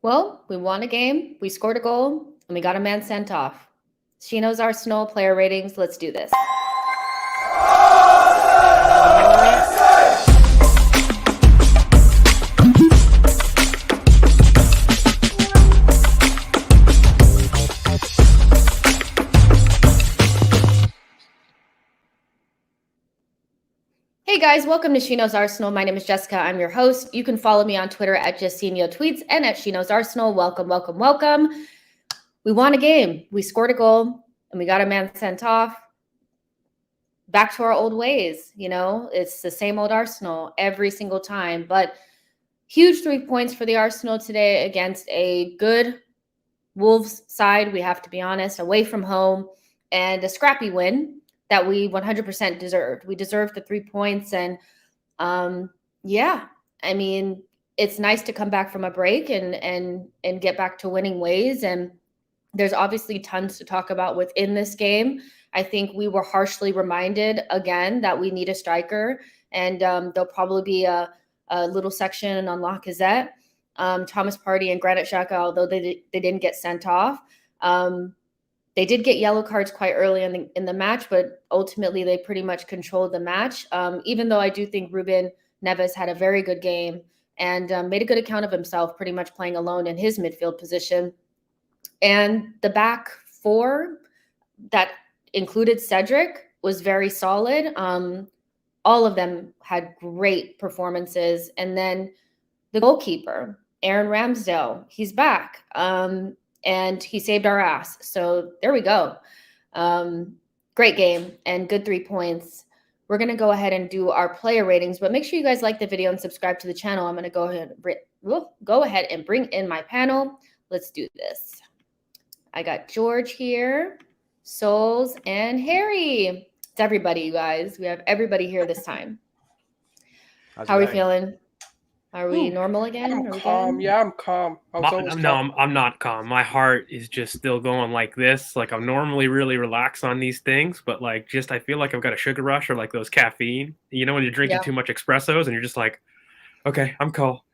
Well, we won a game, we scored a goal, and we got a man sent off. She knows Arsenal player ratings. Let's do this. Hey guys, welcome to She Knows Arsenal. My name is Jessica. I'm your host. You can follow me on Twitter at JustSeniorTweets and at She Knows Arsenal. Welcome, welcome, welcome. We won a game. We scored a goal and we got a man sent off. Back to our old ways, it's the same old Arsenal every single time. But huge 3 points for the Arsenal today against a good Wolves side, we have to be honest, away from home, and a scrappy win that we 100% deserved. We deserved the 3 points. And it's nice to come back from a break and get back to winning ways. And there's obviously tons to talk about within this game. I think we were harshly reminded again that we need a striker, and there'll probably be a little section on Lacazette, Thomas Partey and Granit Xhaka, although they didn't get sent off. They did get yellow cards quite early in the match, but ultimately they pretty much controlled the match. Even though I do think Ruben Neves had a very good game and made a good account of himself, pretty much playing alone in his midfield position. And the back four that included Cedric was very solid. All of them had great performances. And then the goalkeeper, Aaron Ramsdale, he's back. And he saved our ass. So there we go. Great game and good 3 points. We're going to go ahead and do our player ratings, but make sure you guys like the video and subscribe to the channel. I'm going to go ahead and bring in my panel. Let's do this. I got George here, Souls, and Harry. It's everybody, you guys. We have everybody here this time. How are we feeling? Are we normal again? I'm calm. Yeah, I'm calm. I'm not calm. My heart is just still going like this. Like, I'm normally really relaxed on these things, but I feel like I've got a sugar rush or like those caffeine. You know, when you're drinking too much espressos and you're just like, okay, I'm cool.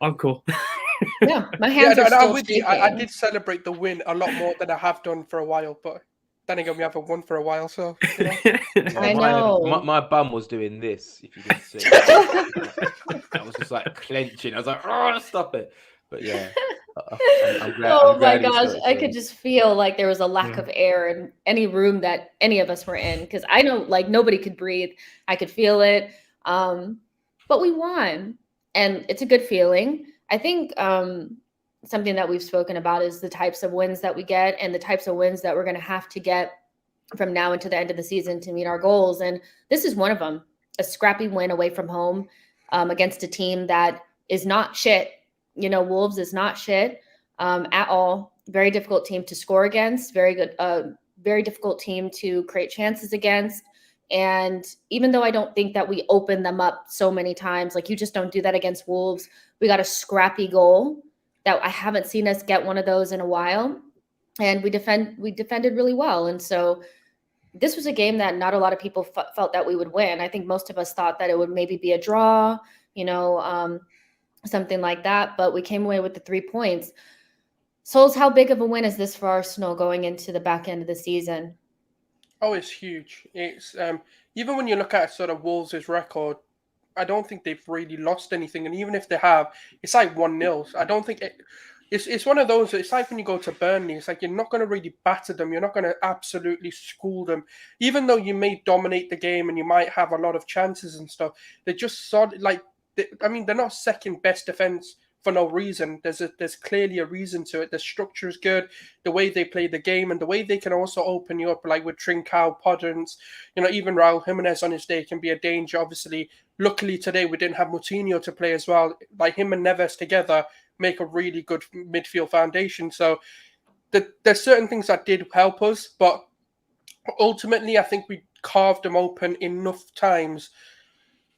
Yeah, my hands are still shaking. I did celebrate the win a lot more than I have done for a while, but then again, we haven't won for a while, so. I know. My bum was doing this, if you didn't see. I was just like clenching. I was like, oh, stop it. But yeah, I'm glad. Oh my gosh, I could just feel like there was a lack of air in any room that any of us were in, because I know nobody could breathe. I could feel it. But we won, and it's a good feeling. I think something that we've spoken about is the types of wins that we get and the types of wins that we're going to have to get from now until the end of the season to meet our goals. And this is one of them, a scrappy win away from home against a team that is not shit. Wolves is not shit at all. Very difficult team to score against. Very good, very difficult team to create chances against. And even though I don't think that we open them up so many times, you just don't do that against Wolves. We got a scrappy goal that I haven't seen us get one of those in a while. And we defended really well. And so this was a game that not a lot of people felt that we would win. I think most of us thought that it would maybe be a draw, something like that. But we came away with the 3 points. Souls, how big of a win is this for Arsenal going into the back end of the season? Oh, it's huge. It's even when you look at sort of Wolves' record, I don't think they've really lost anything. And even if they have, it's like 1-0. I don't think it's one of those. It's like when you go to Burnley. It's like you're not going to really batter them. You're not going to absolutely school them. Even though you may dominate the game and you might have a lot of chances and stuff, they're just solid. They're not second best defense for no reason. There's clearly a reason to it. The structure is good, the way they play the game, and the way they can also open you up, like with Trincao, Podence, even Raul Jimenez on his day can be a danger. Obviously, luckily today we didn't have Moutinho to play as well. Like him and Neves together make a really good midfield foundation. So there's certain things that did help us, but ultimately I think we carved them open enough times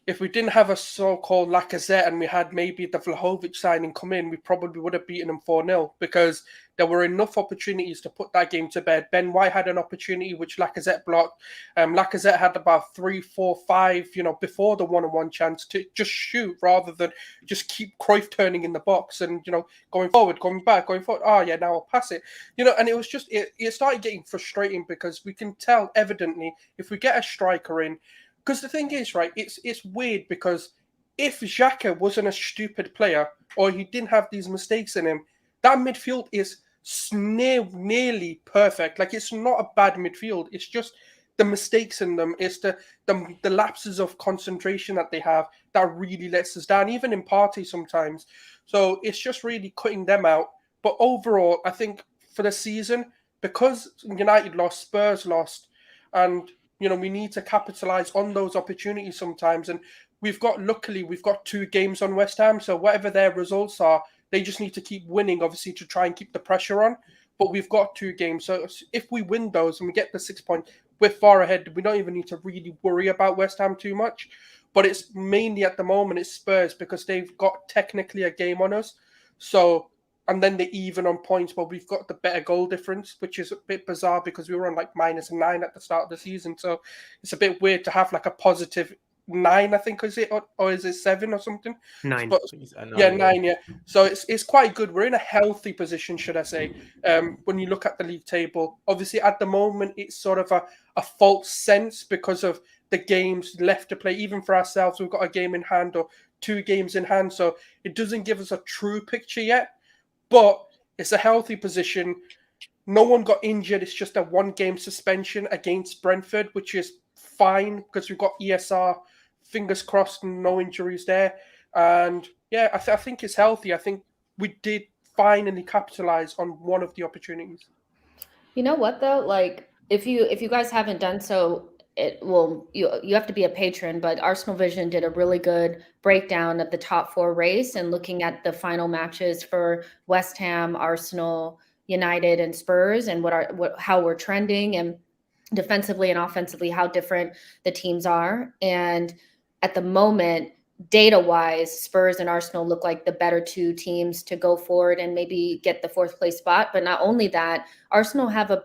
if we didn't have a so-called Lacazette and we had maybe the Vlahovic signing come in, we probably would have beaten them 4-0 because there were enough opportunities to put that game to bed. Ben White had an opportunity which Lacazette blocked. Lacazette had about 3, 4, 5, before the one-on-one chance to just shoot rather than just keep Cruyff turning in the box and, going forward, going back, going forward. Oh, yeah, now I'll pass it. And it was just, it started getting frustrating because we can tell evidently if we get a striker in, because the thing is, right, it's weird because if Xhaka wasn't a stupid player or he didn't have these mistakes in him, that midfield is nearly perfect. Like, it's not a bad midfield. It's just the mistakes in them. It's the lapses of concentration that they have that really lets us down, even in Partey sometimes. So it's just really cutting them out. But overall, I think for the season, because United lost, Spurs lost, and we need to capitalize on those opportunities sometimes. And luckily, we've got 2 games on West Ham. So whatever their results are, they just need to keep winning, obviously, to try and keep the pressure on. But we've got 2 games. So if we win those and we get the 6 points, we're far ahead. We don't even need to really worry about West Ham too much. But it's mainly at the moment, it's Spurs because they've got technically a game on us. So, and then they're even on points, but we've got the better goal difference, which is a bit bizarre because we were on like -9 at the start of the season. So it's a bit weird to have like a positive 9, I think, is it, or is it 7 or something? 9. But, yeah, 9, yeah. So it's quite good. We're in a healthy position, should I say, when you look at the league table. Obviously, at the moment, it's sort of a false sense because of the games left to play. Even for ourselves, we've got a game in hand or 2 games in hand. So it doesn't give us a true picture yet. But it's a healthy position. No one got injured. It's just a 1-game suspension against Brentford, which is fine because we've got ESR. Fingers crossed, no injuries there. And yeah, I think it's healthy. I think we did finally capitalize on one of the opportunities. You know what though? Like if you guys haven't done so, you have to be a patron, but Arsenal Vision did a really good breakdown of the top 4 race and looking at the final matches for West Ham, Arsenal, United, and Spurs, and how we're trending, and defensively and offensively how different the teams are. And at the moment, data-wise, Spurs and Arsenal look like the better 2 teams to go forward and maybe get the 4th place spot. But not only that, Arsenal have a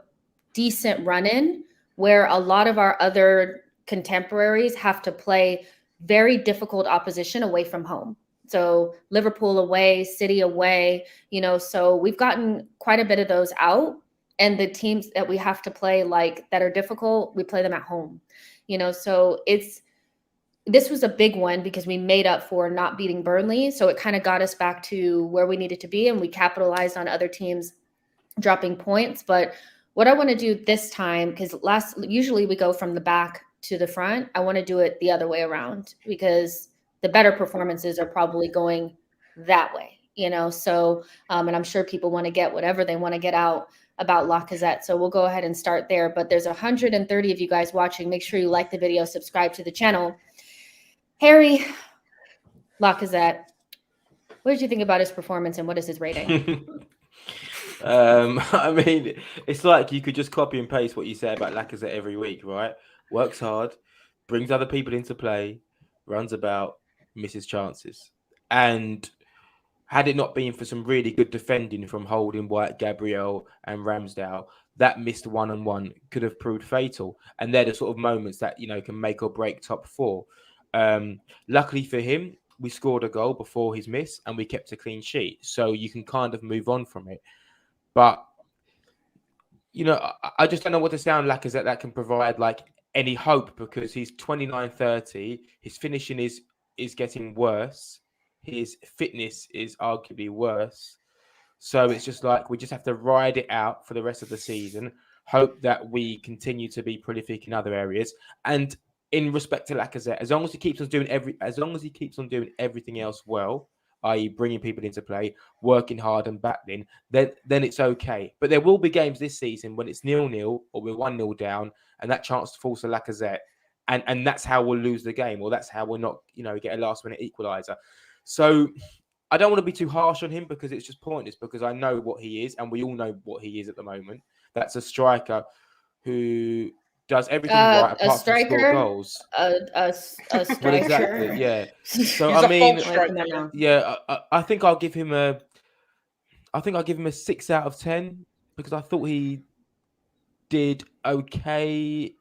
decent run-in where a lot of our other contemporaries have to play very difficult opposition away from home. So Liverpool away, City away, so we've gotten quite a bit of those out. And the teams that we have to play that are difficult, we play them at home. So this was a big one because we made up for not beating Burnley. So it kind of got us back to where we needed to be, and we capitalized on other teams dropping points. But what I want to do this time, because usually we go from the back to the front, I want to do it the other way around because the better performances are probably going that way, So, and I'm sure people want to get whatever they want to get out about Lacazette. So we'll go ahead and start there. But there's 130 of you guys watching. Make sure you like the video, subscribe to the channel. Harry, Lacazette, what did you think about his performance and what is his rating? I mean, it's like you could just copy and paste what you say about Lacazette every week, right? Works hard, brings other people into play, runs about, misses chances. And had it not been for some really good defending from Holding, White, Gabriel, and Ramsdale, that missed 1-on-1 could have proved fatal. And they're the sort of moments that, can make or break top 4. Luckily for him, we scored a goal before his miss and we kept a clean sheet. So you can kind of move on from it. But, I just don't know what to say on Lacazette that can provide any hope because he's 29, 30. His finishing is getting worse. His fitness is arguably worse. So it's just we just have to ride it out for the rest of the season. Hope that we continue to be prolific in other areas. And in respect to Lacazette, as long as he keeps on doing everything else well, i.e. bringing people into play, working hard and battling, then it's okay. But there will be games this season when it's 0-0 or we're 1-0 down and that chance falls to Lacazette. And that's how we'll lose the game, or that's how we'll not, get a last-minute equaliser. So I don't want to be too harsh on him because it's just pointless because I know what he is and we all know what he is at the moment. That's a striker who does everything right A apart from score striker, goals. a Well, striker. exactly, yeah. So He's I a mean, false Like, striker. come on now. yeah, I think I'll give him a. I think I'll give him a 6 out of 10 because I thought he did okay.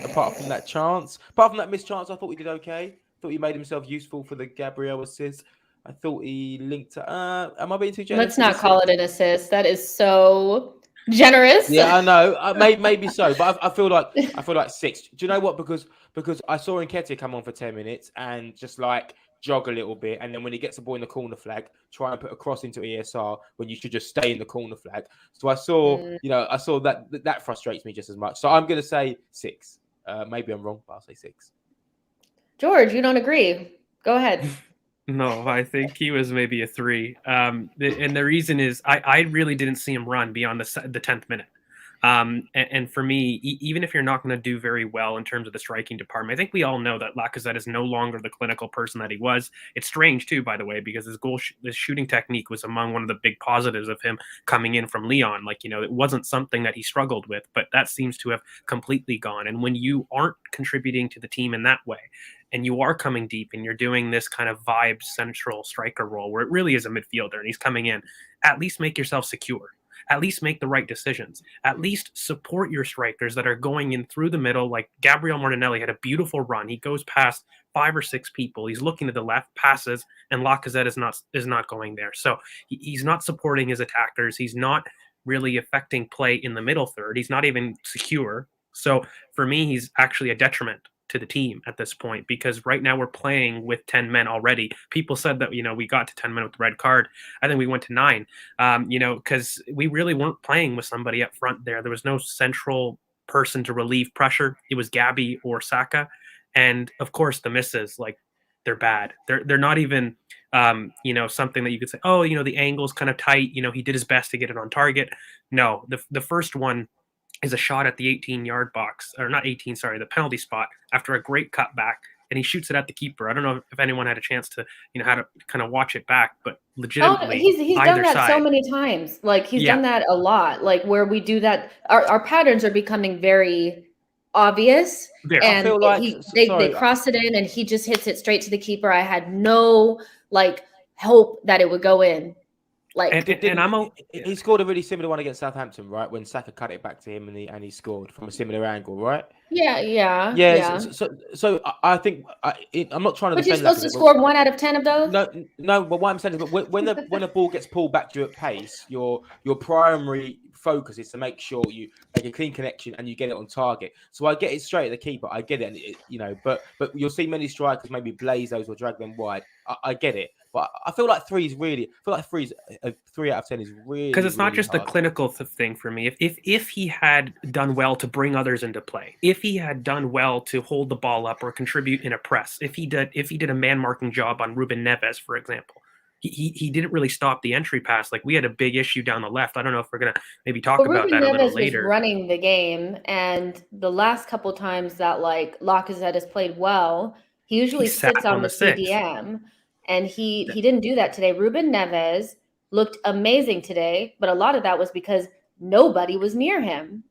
Apart from that chance, apart from that missed chance, I thought he did okay. Thought he made himself useful for the Gabriel assist. I thought he linked. Am I being too generous? Let's not call it an assist. That is so generous. Yeah, I know. Maybe so, but I feel like 6. Do you know what? Because I saw Nketiah come on for 10 minutes and just like jog a little bit, and then when he gets the ball in the corner flag, try and put a cross into ESR when you should just stay in the corner flag. So I saw, I saw that frustrates me just as much. So I'm going to say 6. Maybe I'm wrong, but I'll say 6. George, you don't agree? Go ahead. No, I think he was maybe a 3. And the reason is I really didn't see him run beyond the 10th minute. And for me, even if you're not going to do very well in terms of the striking department, I think we all know that Lacazette is no longer the clinical person that he was. It's strange too, by the way, because his shooting technique was among one of the big positives of him coming in from Lyon. Like, it wasn't something that he struggled with, but that seems to have completely gone. And when you aren't contributing to the team in that way, and you are coming deep and you're doing this kind of vibe central striker role where it really is a midfielder and he's coming in, at least make yourself secure. At least make the right decisions. At least support your strikers that are going in through the middle. Like Gabriel Martinelli had a beautiful run. He goes past 5 or 6 people. He's looking to the left, passes, and Lacazette is not going there. So he's not supporting his attackers. He's not really affecting play in the middle third. He's not even secure. So for me, he's actually a detriment to the team at this point, because right now we're playing with 10 men already. People said that, we got to 10 men with the red card. I think we went to 9, because we really weren't playing with somebody up front there. There was no central person to relieve pressure. It was Gabby or Saka. And of course the misses, like, they're bad. They're not even, something that you could say, oh, the angle's kind of tight. He did his best to get it on target. No, the first one is a shot at the 18-yard box, or not 18, sorry, the penalty spot after a great cutback, and he shoots it at the keeper. I don't know if anyone had a chance to, how to kind of watch it back, but legitimately, he's done that side, so many times. Like, he's done that a lot. Like, where we do that, our patterns are becoming very obvious. I feel like they cross it in, and he just hits it straight to the keeper. I had no hope that it would go in. He scored a really similar one against Southampton, right? When Saka cut it back to him and he scored from a similar angle, right? Yeah. So I think I'm not trying to. But you're supposed to score 1 out of 10 of those. No. But what I'm saying is, when the ball gets pulled back to you at pace, your primary focus is to make sure you make a clean connection and you get it on target. So I get it straight at the keeper. I get it, and but you'll see many strikers maybe blaze those or drag them wide. I get it. But I feel like 3 out of 10 is really, because it's not really just hard. the clinical thing for me. If he had done well to bring others into play, if he had done well to hold the ball up or contribute in a press, if he did a man marking job on Ruben Neves, for example, he didn't really stop the entry pass. Like, we had a big issue down the left. I don't know if we're gonna maybe talk about that a little later. Was running the game, and the last couple times that Lacazette has played well, he usually sits on the CDM. And he didn't do that today. Ruben Neves looked amazing today, but a lot of that was because nobody was near him,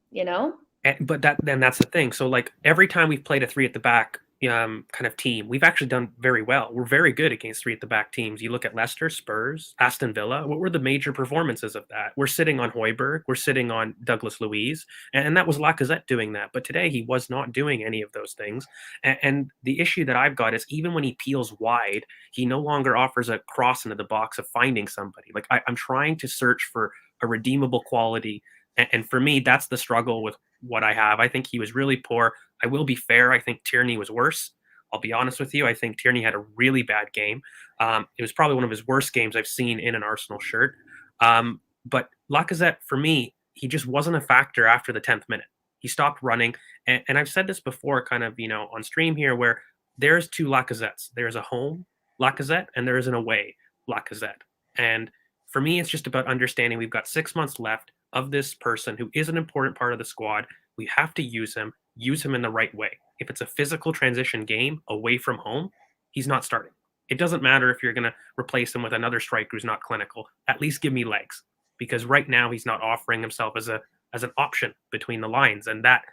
But that's the thing. So, every time we've played a 3 at the back kind of team, we've actually done very well. We're very good against 3 at the back teams. You look at Leicester, Spurs, Aston Villa. What were the major performances of that? We're sitting on Højbjerg. We're sitting on Douglas Luiz. And that was Lacazette doing that. But today he was not doing any of those things. And the issue that I've got is, even when he peels wide, he no longer offers a cross into the box of finding somebody. I'm trying to search for a redeemable quality. And for me, that's the struggle with what I have. I think he was really poor. I will be fair. I think Tierney was worse. I'll be honest with you. I think Tierney had a really bad game. It was probably one of his worst games I've seen in an Arsenal shirt. But Lacazette, for me, he just wasn't a factor after the 10th minute. He stopped running. And I've said this before kind of, on stream here, where there's 2 Lacazettes. There's a home Lacazette and there is an away Lacazette. And for me, it's just about understanding we've got 6 months left of this person who is an important part of the squad. We have to use him in the right way. If it's a physical transition game away from home, he's not starting. It doesn't matter if you're going to replace him with another striker who's not clinical. At least give me legs, because right now he's not offering himself as an option between the lines, and that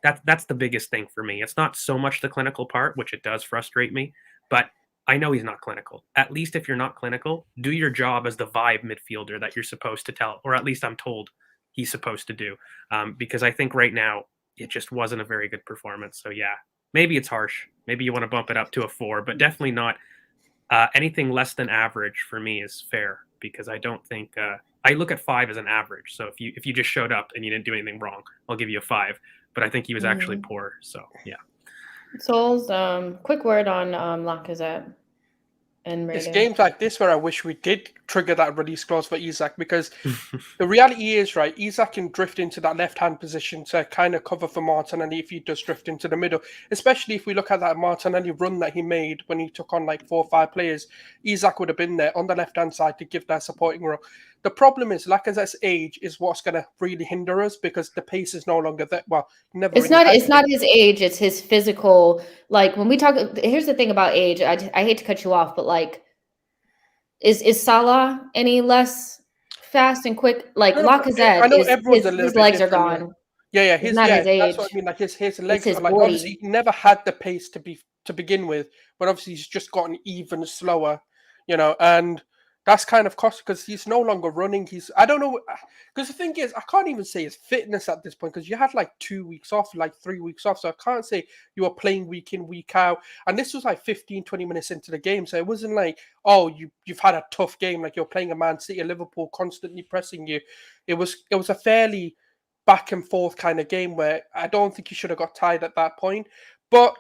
that's the biggest thing for me. It's not so much the clinical part, which it does frustrate me, but I know he's not clinical. At least if you're not clinical, do your job as the vibe midfielder that you're supposed to tell, or at least I'm told he's supposed to do. Because I think right now it just wasn't a very good performance. So yeah, maybe it's harsh. Maybe you want to bump it up to a 4, but definitely not anything less than average for me is fair, because I don't think I look at 5 as an average. So if you just showed up and you didn't do anything wrong, I'll give you a 5. But I think he was actually poor. So yeah. Souls, quick word on Lacazette and It's rating. games like this where I wish we did trigger that release clause for Isak, because the reality is, right, Isak can drift into that left-hand position to kind of cover for Martinelli if he does drift into the middle, especially if we look at that Martinelli run that he made when he took on like 4 or 5 players. Isak would have been there on the left-hand side to give that supporting role. The problem is Lacazette's age is what's going to really hinder us, because the pace is no longer there. Well, never. It's not his age, it's his physical. Like when we talk, here's the thing about age. I hate to cut you off, but like, is Salah any less fast and quick? Like Lacazette, I know everyone's a little his bit legs are different, gone. Yeah, It's not his age. that's what I mean. Like his legs his are like, body. obviously he never had the pace to begin with, but obviously he's just gotten even slower, and that's kind of cost, because he's no longer running. I don't know, because the thing is, I can't even say his fitness at this point, because you had like 2 weeks off, like 3 weeks off, so I can't say you were playing week in, week out, and this was like 15-20 minutes into the game, so it wasn't like, oh, you've had a tough game, like you're playing a Man City or Liverpool constantly pressing you. It was a fairly back and forth kind of game where I don't think he should have got tied at that point, but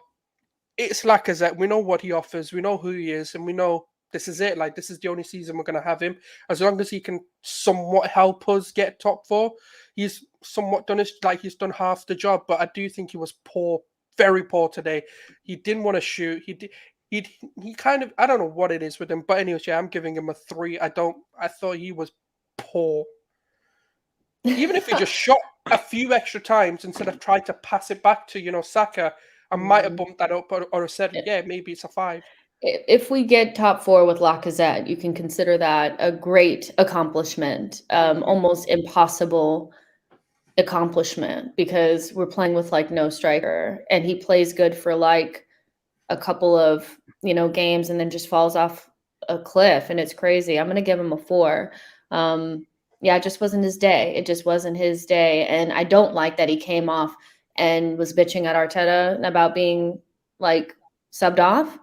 it's Lacazette. We know what he offers, we know who he is, and we know this is it. Like, this is the only season we're going to have him. As long as he can somewhat help us get top 4, he's somewhat done he's done half the job. But I do think he was poor, very poor today. He didn't want to shoot. He kind of, I don't know what it is with him. But anyways, yeah, I'm giving him a 3. I thought he was poor. Even if he just shot a few extra times instead of trying to pass it back to, Saka, I might have bumped that up or said, yeah, maybe it's a 5. If we get top 4 with Lacazette, you can consider that a great accomplishment, almost impossible accomplishment, because we're playing with like no striker, and he plays good for like a couple of games and then just falls off a cliff, and it's crazy. I'm gonna give him a 4. Yeah, it just wasn't his day. It just wasn't his day, and I don't like that he came off and was bitching at Arteta about being like subbed off.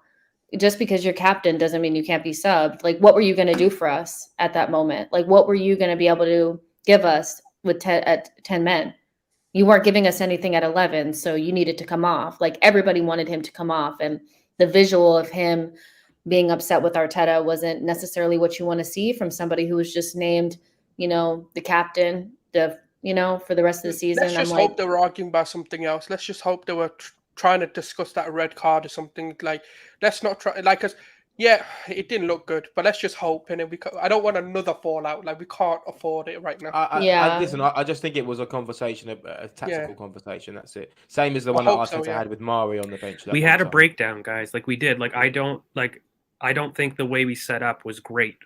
Just because you're captain doesn't mean you can't be subbed. Like, what were you going to do for us at that moment? Like, what were you going to be able to give us with at 10 men? You weren't giving us anything at 11, so you needed to come off. Like, everybody wanted him to come off, and the visual of him being upset with Arteta wasn't necessarily what you want to see from somebody who was just named, the captain, for the rest of the season. Let's just hope they were arguing about something else. Let's just hope they were trying to discuss that red card or something. Like, let's not try, like, cause yeah, it didn't look good, but let's just hope. And I don't want another fallout. Like, we can't afford it right now. Listen, I just think it was a conversation, a tactical conversation. That's it. Same as the one that Arteta had with Mari on the bench. We had a breakdown, guys. Like we did. Like I don't think the way we set up was great,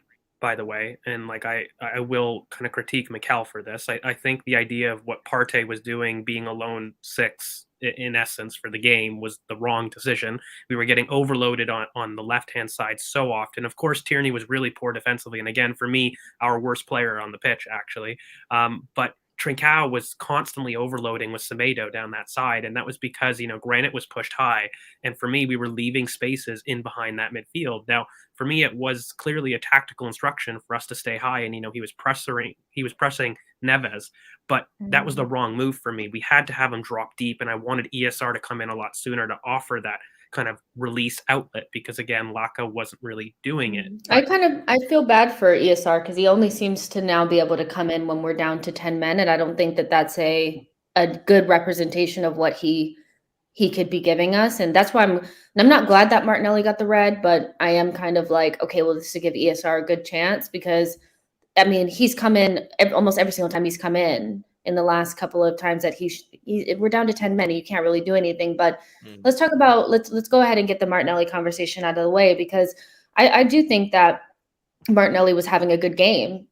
by the way. And like I will kind of critique Mikel for this. I think the idea of what Partey was doing, being a lone 6 in essence for the game, was the wrong decision. We were getting overloaded on the left-hand side so often. Of course, Tierney was really poor defensively. And again, for me, our worst player on the pitch, actually. But Trincao was constantly overloading with Semedo down that side. And that was because, Granit was pushed high. And for me, we were leaving spaces in behind that midfield. Now, for me, it was clearly a tactical instruction for us to stay high. And, he was pressing Neves, but that was the wrong move for me. We had to have him drop deep. And I wanted ESR to come in a lot sooner to offer that kind of release outlet, because again, Laka wasn't really doing it. I feel bad for ESR, because he only seems to now be able to come in when we're down to 10 men, and I don't think that that's a good representation of what he could be giving us. And that's why I'm not glad that Martinelli got the red, but I am kind of like, okay, well, this is to give ESR a good chance, because I mean, he's come in almost every single time he's come in the last couple of times that we're down to 10 men. You can't really do anything. But let's talk about, let's go ahead and get the Martinelli conversation out of the way, because I do think that Martinelli was having a good game,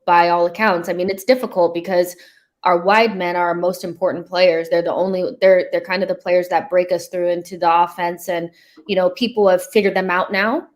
by all accounts. I mean, it's difficult because our wide men are our most important players. They're they're kind of the players that break us through into the offense. And, people have figured them out now,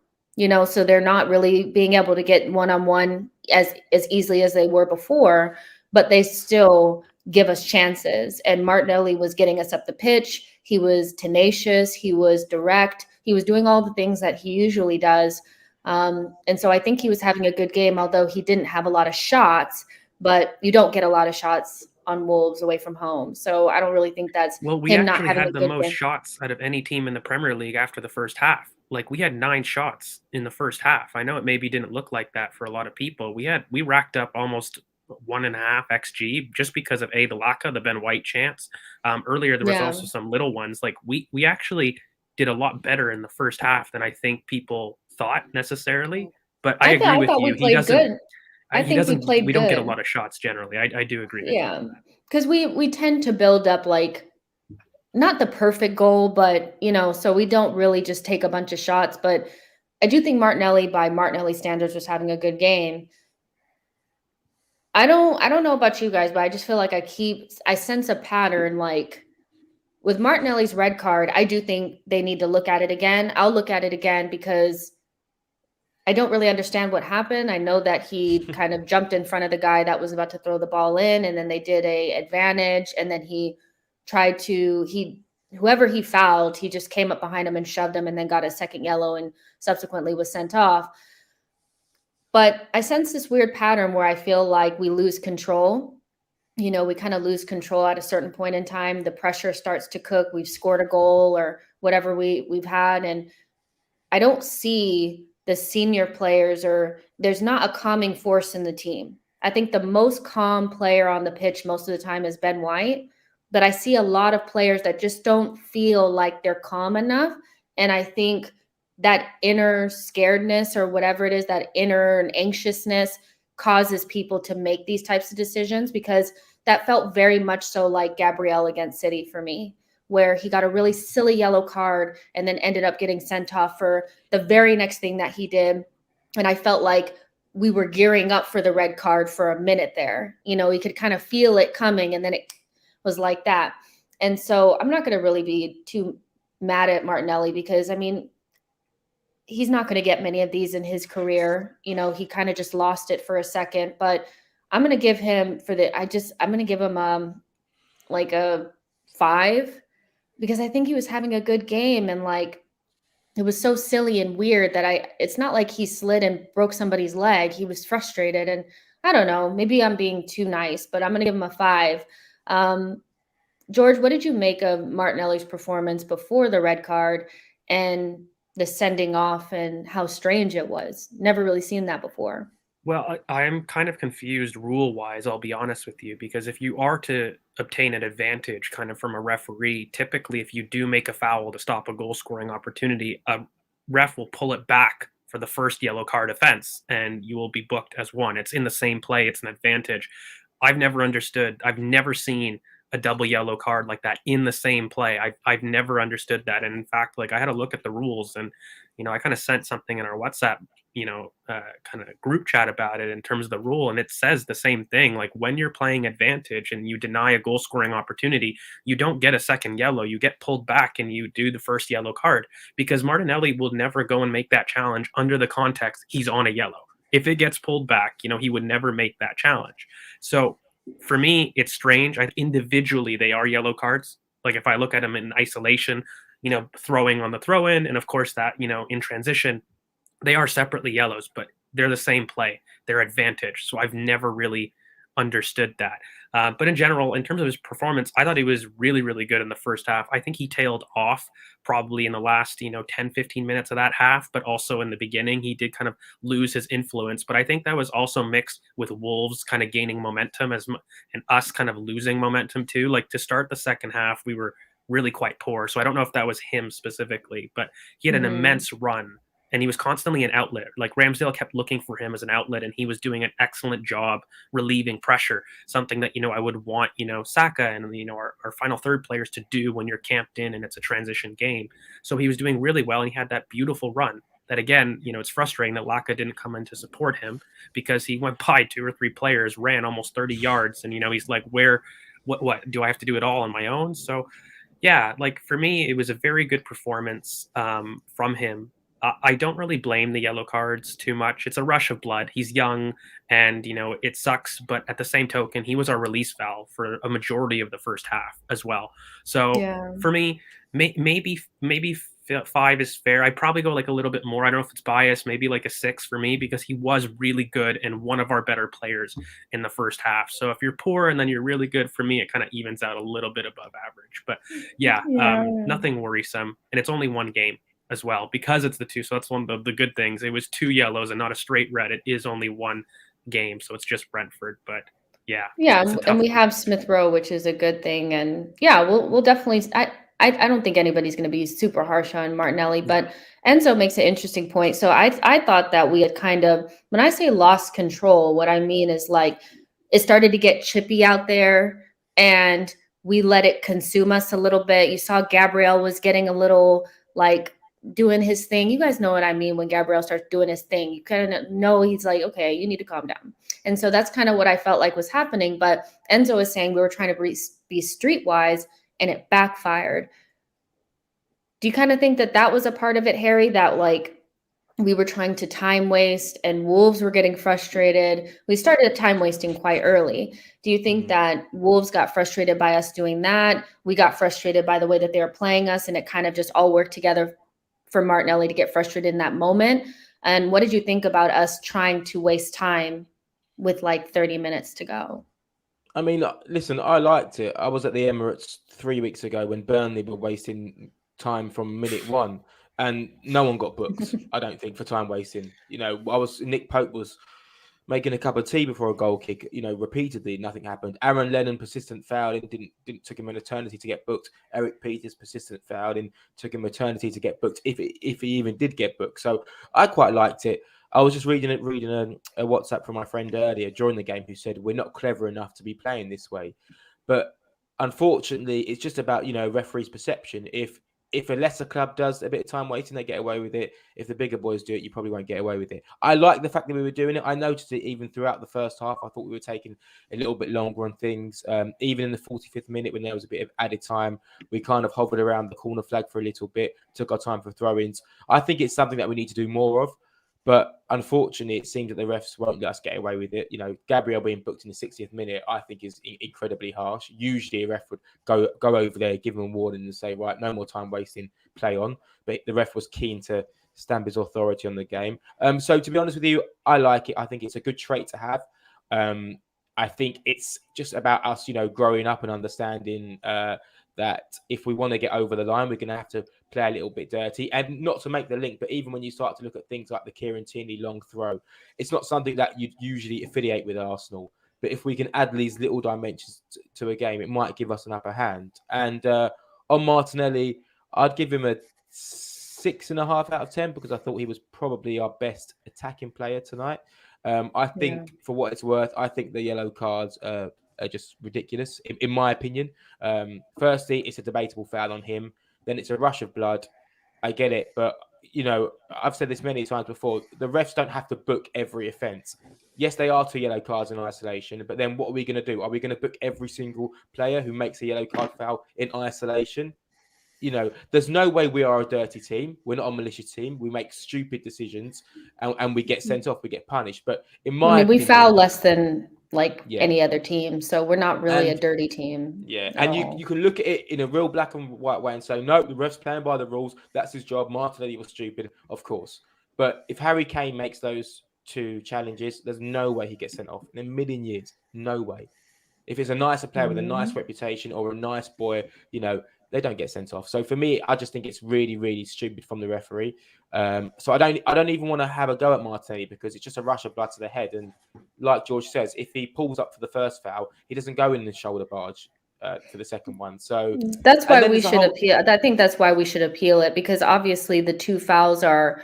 so they're not really being able to get one-on-one as easily as they were before, but they still give us chances. And Martinelli was getting us up the pitch. He was tenacious. He was direct. He was doing all the things that he usually does. And so I think he was having a good game, although he didn't have a lot of shots. But you don't get a lot of shots on Wolves away from home. So I don't really think that's we him not actually having had a the good most game. shots out of any team in the Premier League after the first half. Like, we had 9 shots in the first half. I know it maybe didn't look like that for a lot of people. We racked up almost 1.5 XG just because of the Laka, the Ben White chance. Earlier there was also some little ones. Like, we actually did a lot better in the first half than I think people thought necessarily. But I agree with you. He doesn't. Good. I think we played good. We don't get a lot of shots generally. I do agree with you. Yeah, because we tend to build up, like, not the perfect goal, but so we don't really just take a bunch of shots. But I do think Martinelli, by Martinelli standards, was having a good game. I don't know about you guys, but I just feel like I sense a pattern, like, with Martinelli's red card. I do think they need to look at it again. I'll look at it again because I don't really understand what happened. I know that he kind of jumped in front of the guy that was about to throw the ball in, and then they did a advantage, and then whoever he fouled, he just came up behind him and shoved him and then got a second yellow and subsequently was sent off. But I sense this weird pattern where I feel like we lose control. We kind of lose control at a certain point in time. The pressure starts to cook. We've scored a goal or whatever we've had, and I don't see the senior players, or there's not a calming force in the team. I think the most calm player on the pitch most of the time is Ben White, but I see a lot of players that just don't feel like they're calm enough. And I think that inner scaredness, or whatever it is, that inner anxiousness, causes people to make these types of decisions, because that felt very much so like Gabriel against City for me, where he got a really silly yellow card and then ended up getting sent off for the very next thing that he did. And I felt like we were gearing up for the red card for a minute there. We could kind of feel it coming, and then it was like that. And so I'm not going to really be too mad at Martinelli, because, I mean, he's not going to get many of these in his career. He kind of just lost it for a second, but I'm going to give him I'm going to give him like a 5, because I think he was having a good game, and, like, it was so silly and weird that it's not like he slid and broke somebody's leg. He was frustrated, and I don't know, maybe I'm being too nice, but I'm going to give him a 5. George, what did you make of Martinelli's performance before the red card and the sending off, and how strange it was? Never really seen that before. Well, I'm kind of confused rule-wise, I'll be honest with you, because if you are to obtain an advantage kind of from a referee, typically if you do make a foul to stop a goal-scoring opportunity, a ref will pull it back for the first yellow card offense, and you will be booked as one. It's in the same play. It's an advantage. I've never understood. I've never seen a double yellow card like that in the same play. I've never understood that. And in fact, like, I had to look at the rules, and, I kind of sent something in our WhatsApp, kind of group chat about it in terms of the rule. And it says the same thing. Like, when you're playing advantage and you deny a goal scoring opportunity, you don't get a second yellow. You get pulled back and you do the first yellow card, because Martinelli will never go and make that challenge under the context he's on a yellow. If it gets pulled back, he would never make that challenge. So for me, it's strange. Individually, they are yellow cards. Like, if I look at them in isolation, throwing on the throw in, and of course that, in transition, they are separately yellows, but they're the same play. They're advantage. So I've never really understood that. But in general, in terms of his performance, I thought he was really, really good in the first half. I think he tailed off probably in the last, 10, 15 minutes of that half, but also in the beginning, he did kind of lose his influence. But I think that was also mixed with Wolves kind of gaining momentum and us kind of losing momentum too. Like, to start the second half, we were really quite poor. So I don't know if that was him specifically, but he had an immense run. And he was constantly an outlet. Like, Ramsdale kept looking for him as an outlet, and he was doing an excellent job relieving pressure, something that, I would want, Saka and, our final third players to do when you're camped in and it's a transition game. So he was doing really well, and he had that beautiful run. that again, it's frustrating that Laka didn't come in to support him, because he went by 2 or 3 players, ran almost 30 yards, and he's like, what do I have to do it all on my own? So yeah, like for me, it was a very good performance from him. I don't really blame the yellow cards too much. It's a rush of blood. He's young, and it sucks. But at the same token, he was our release valve for a majority of the first half as well. So for me, maybe 5 is fair. I'd probably go like a little bit more. I don't know if it's biased, maybe like a 6 for me, because he was really good and one of our better players in the first half. So if you're poor and then you're really good, for me, it kind of evens out a little bit above average. But yeah. Nothing worrisome. And it's only one game as well, because it's the 2. So that's one of the good things. It was 2 yellows and not a straight red. It is only one game. So it's just Brentford. But yeah. And we have Smith Rowe, which is a good thing. And yeah, we'll definitely, I don't think anybody's going to be super harsh on Martinelli, but Enzo makes an interesting point. So I thought that we had kind of, when I say lost control, what I mean is like it started to get chippy out there and we let it consume us a little bit. You saw Gabriel was getting a little like doing his thing. You guys know what I mean when Gabriel starts doing his thing. You kind of know he's like, okay, you need to calm down. And so that's kind of what I felt like was happening. But Enzo is saying we were trying to be streetwise and it backfired. Do you kind of think that that was a part of it, Harry, that like we were trying to time waste and Wolves were getting frustrated? We started time wasting quite early. Do you think that Wolves got frustrated by us doing that? We got frustrated by the way that they were playing us, and it kind of just all worked together for Martinelli to get frustrated in that moment? And what did you think about us trying to waste time with like 30 minutes to go? I mean, listen, I liked it. I was at the Emirates 3 weeks ago when Burnley were wasting time from minute 1, and no one got booked, I don't think, for time wasting. Nick Pope was making a cup of tea before a goal kick, repeatedly, nothing happened. Aaron Lennon, persistent fouling, took him an eternity to get booked. Eric Peters, persistent fouling, took him eternity to get booked, if he even did get booked. So I quite liked it. I was just reading a WhatsApp from my friend earlier during the game who said we're not clever enough to be playing this way. But unfortunately, it's just about, referee's perception. If a lesser club does a bit of time wasting, they get away with it. If the bigger boys do it, you probably won't get away with it. I like the fact that we were doing it. I noticed it even throughout the first half. I thought we were taking a little bit longer on things. Even in the 45th minute, when there was a bit of added time, we kind of hovered around the corner flag for a little bit, took our time for throw-ins. I think it's something that we need to do more of. But unfortunately, it seems that the refs won't let us get away with it. Gabriel being booked in the 60th minute, I think, is incredibly harsh. Usually, a ref would go over there, give him a warning, and say, right, no more time wasting, play on. But the ref was keen to stamp his authority on the game. So, to be honest with you, I like it. I think it's a good trait to have. I think it's just about us, growing up and understanding that if we want to get over the line, we're going to have to play a little bit dirty. And not to make the link, but even when you start to look at things like the Kieran Tierney long throw, it's not something that you'd usually affiliate with Arsenal. But if we can add these little dimensions to a game, it might give us an upper hand. And on Martinelli, I'd give him a 6.5 out of 10 because I thought he was probably our best attacking player tonight. I think, for what it's worth, I think the yellow cards are just ridiculous, in my opinion. Firstly, it's a debatable foul on him. Then it's a rush of blood. I get it. But, I've said this many times before. The refs don't have to book every offence. Yes, they are 2 yellow cards in isolation. But then what are we going to do? Are we going to book every single player who makes a yellow card foul in isolation? There's no way we are a dirty team. We're not a malicious team. We make stupid decisions and we get sent off. We get punished. But in my opinion, we foul less than any other team. So we're not really a dirty team. Yeah. And you can look at it in a real black and white way and say, no, the ref's playing by the rules. That's his job. Martinelli was stupid, of course. But if Harry Kane makes those 2 challenges, there's no way he gets sent off in a million years. No way. If it's a nicer player with a nice reputation or a nice boy, they don't get sent off. So for me, I just think it's really, really stupid from the referee. So I don't even want to have a go at Martinelli because it's just a rush of blood to the head. And like George says, if he pulls up for the first foul, he doesn't go in the shoulder barge for the second one. So that's why we should appeal. I think that's why we should appeal it, because obviously the 2 fouls are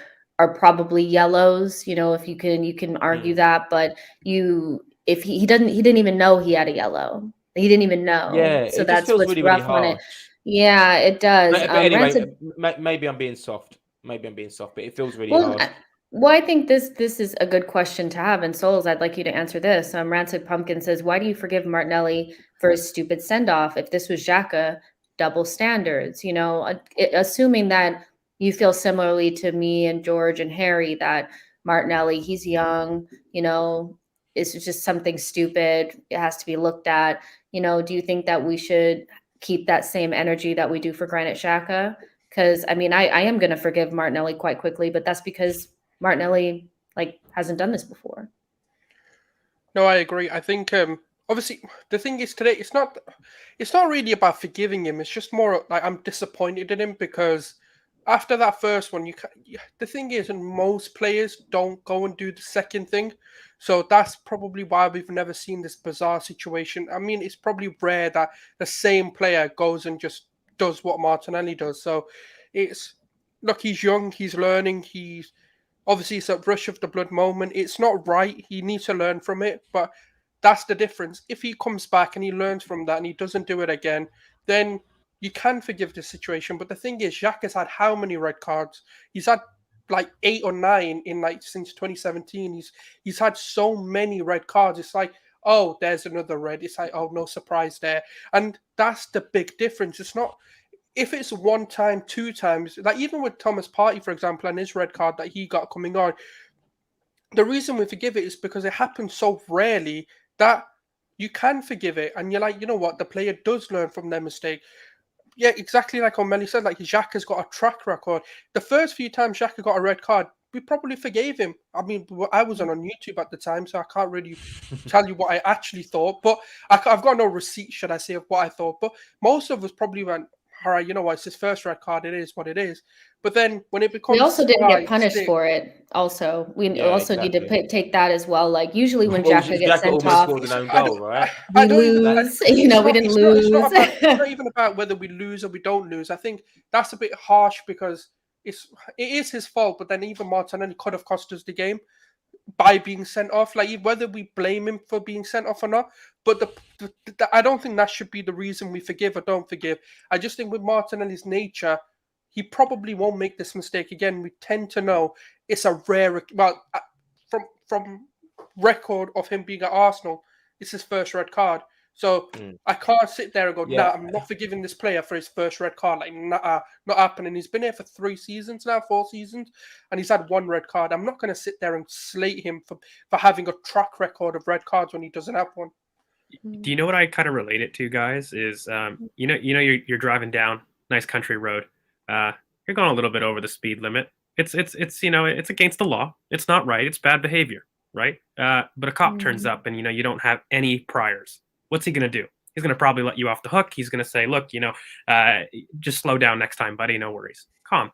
probably yellows. If you can argue that, but if he didn't even know he had a yellow. He didn't even know. Yeah, so that's what's really, rough really on it. Yeah, it does. But anyway, maybe I'm being soft. Maybe I'm being soft, but it feels really Well, hard. well, I think this is a good question to have. And Souls, I'd like you to answer this. Rancid Pumpkin says, "Why do you forgive Martinelli for his stupid send off? If this was Xhaka, double standards." Assuming that you feel similarly to me and George and Harry, that Martinelli, he's young, it's just something stupid. It has to be looked at. Do you think that we should keep that same energy that we do for Granit Xhaka? Because I mean, I am going to forgive Martinelli quite quickly, but that's because Martinelli hasn't done this before. No, I agree. I think obviously the thing is today it's not really about forgiving him. It's just more like I'm disappointed in him because after that first one, the thing is, and most players don't go and do the second thing, so that's probably why we've never seen this bizarre situation. I mean, it's probably rare that the same player goes and just does what Martinelli does. So it's look, he's young, he's learning, obviously it's a rush of the blood moment. It's not right. He needs to learn from it, but that's the difference. If he comes back and he learns from that and he doesn't do it again, then you can forgive the situation. But the thing is, Jacques has had how many red cards? He's had like 8 or 9 in since 2017. He's had so many red cards. It's like, oh, there's another red. It's like, oh, no surprise there. And that's the big difference. It's not if it's one time, 2 times, like even with Thomas Partey, for example, and his red card that he got coming on, the reason we forgive it is because it happens so rarely that you can forgive it. And you're like, you know what? The player does learn from their mistake. Yeah, exactly like O'Malley said, like Jacques has got a track record. The first few times Jacques got a red card, we probably forgave him. I mean, I wasn't on YouTube at the time, so I can't really tell you what I actually thought. But I've got no receipt, should I say, of what I thought. But most of us probably went, all right, you know what, it's his first red card. It is what it is. But then when it becomes... We also didn't get punished for it. Also, we also need to take that as well. Like usually when Xhaka gets sent off, scored an own goal, right? we lose. We didn't lose. It's not even about whether we lose or we don't lose. I think that's a bit harsh because it is his fault. But then even Martinelli could have cost us the game by being sent off. Like whether we blame him for being sent off or not. But I don't think that should be the reason we forgive or don't forgive. I just think with Martinelli's nature, he probably won't make this mistake again. We tend to know it's a rare... Well, from record of him being at Arsenal, it's his first red card. So I can't sit there and go, nah, I'm not forgiving this player for his first red card. Like, nah, not happening. He's been here for 4 seasons, and he's had 1 red card. I'm not going to sit there and slate him for having a track record of red cards when he doesn't have one. Do you know what I kind of relate it to, guys? Is you're driving down nice country road. You're going a little bit over the speed limit. It's against the law. It's not right. It's bad behavior, right? But a cop turns up and you don't have any priors. What's he going to do? He's going to probably let you off the hook. He's going to say, look, just slow down next time, buddy. No worries. Calm.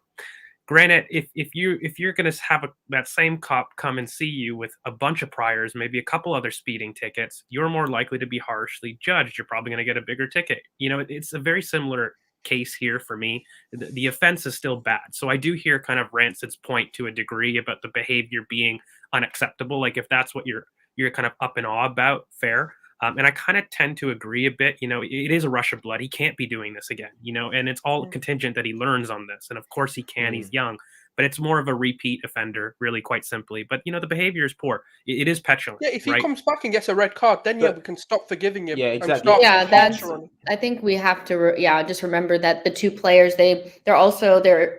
Granted, if you're going to have that same cop come and see you with a bunch of priors, maybe a couple other speeding tickets, you're more likely to be harshly judged. You're probably going to get a bigger ticket. It's a very similar case here for me. The offense is still bad. So I do hear kind of Rancid's point to a degree about the behavior being unacceptable. Like if that's what you're kind of up in awe about, fair. And I kind of tend to agree a bit. It is a rush of blood. He can't be doing this again, and it's all contingent that he learns on this. And of course he can. He's young, but it's more of a repeat offender, really, quite simply. But, the behavior is poor. It is petulant. Yeah, if he comes back and gets a red card, then we can stop forgiving him. Yeah, exactly. I think we have to, just remember that the 2 players,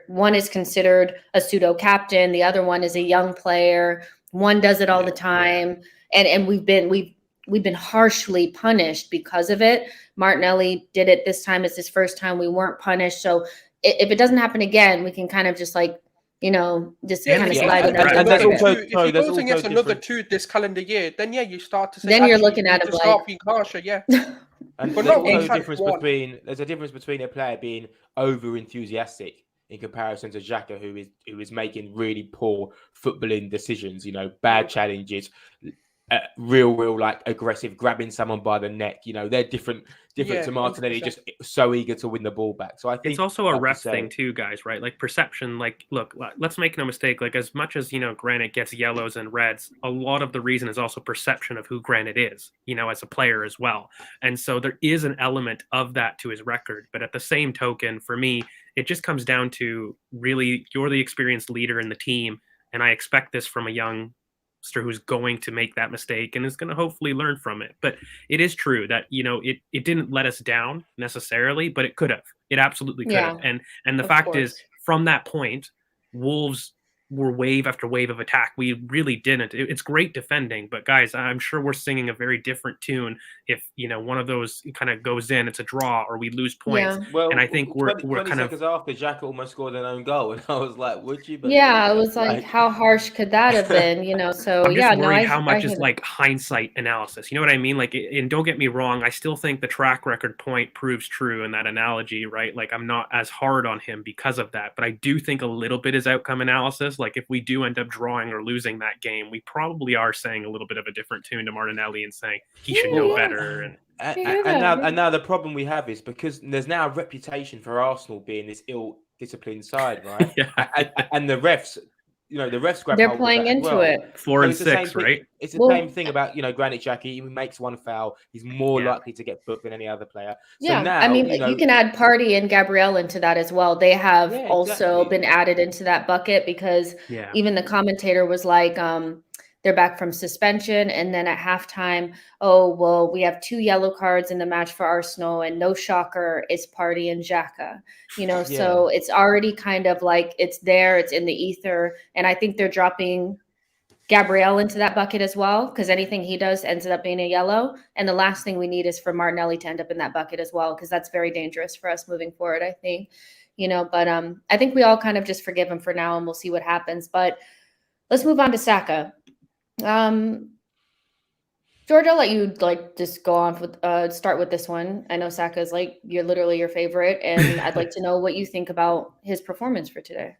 one is considered a pseudo captain. The other one is a young player. One does it all the time. And we've been harshly punished because of it. Martinelli did it this time. It's his first time. We weren't punished. So if it doesn't happen again, we can kind of just slide it under. If he goes against another 2 this calendar year, then you start to say, then you're looking at him start being harsher, And there's a difference between a player being over enthusiastic in comparison to Xhaka, who is making really poor footballing decisions, bad challenges. real like aggressive, grabbing someone by the neck. You know, they're different Yeah, to Martinelli, 100%. just so eager to win the ball back. So I think It's also a like you rep say, thing too, guys, right? Like perception. Like, look, let's make no mistake. Like, as much as Granit gets yellows and reds, a lot of the reason is also perception of who Granit is, as a player as well. And so there is an element of that to his record. But at the same token, for me, it just comes down to really, you're the experienced leader in the team, and I expect this from a youngster who's going to make that mistake and is going to hopefully learn from it. But it is true that it didn't let us down necessarily, but it could have. It absolutely could have. Yeah, And the of fact is, course. from that point, Wolves were wave after wave of attack. We really didn't. It's great defending, but guys, I'm sure we're singing a very different tune if one of those kind of goes in, it's a draw, or we lose points. Yeah. well, And I think we're 20 kind of seconds after, Xhaka almost scored an own goal, and I was like, would you believe Yeah, I it? was like, how harsh could that have been? So I'm just yeah, no, worried how I much hear is that. like hindsight analysis. You know what I mean? Like, and don't get me wrong, I still think the track record point proves true in that analogy, right? Like, I'm not as hard on him because of that, but I do think a little bit is outcome analysis. Like, if we do end up drawing or losing that game, we probably are saying a little bit of a different tune to Martinelli and saying he should know Yeah. better. And I hear that. And now the problem we have is because there's now a reputation for Arsenal being this ill-disciplined side, right? yeah, And the refs, the refs grab They're hold of playing that as into well. it. 4 So and it's the same 6, thing. right? It's the Well, same thing about Granit Xhaka. He makes one foul, he's more Yeah. likely to get booked than any other player. So yeah, now, I mean, you can add Party and Gabrielle into that as well. They have Yeah, also exactly. been added into that bucket because Yeah. even the commentator was like, they're back from suspension, and then at halftime, oh well, we have 2 yellow cards in the match for Arsenal, and no shocker, it's Party and Xhaka. So it's already kind of like it's there, it's in the ether, and I think they're dropping Gabrielle into that bucket as well, because anything he does ends up being a yellow. And the last thing we need is for Martinelli to end up in that bucket as well, because that's very dangerous for us moving forward, I think. But I think we all kind of just forgive him for now, and we'll see what happens. But let's move on to Saka. George, I'll let you just go on with start with this one. I know Saka is you're literally your favorite, and I'd like to know what you think about his performance for today.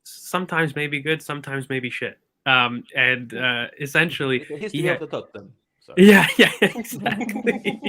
Sometimes maybe good, sometimes maybe shit. Essentially, it's the history of the Tottenham. Yeah, exactly.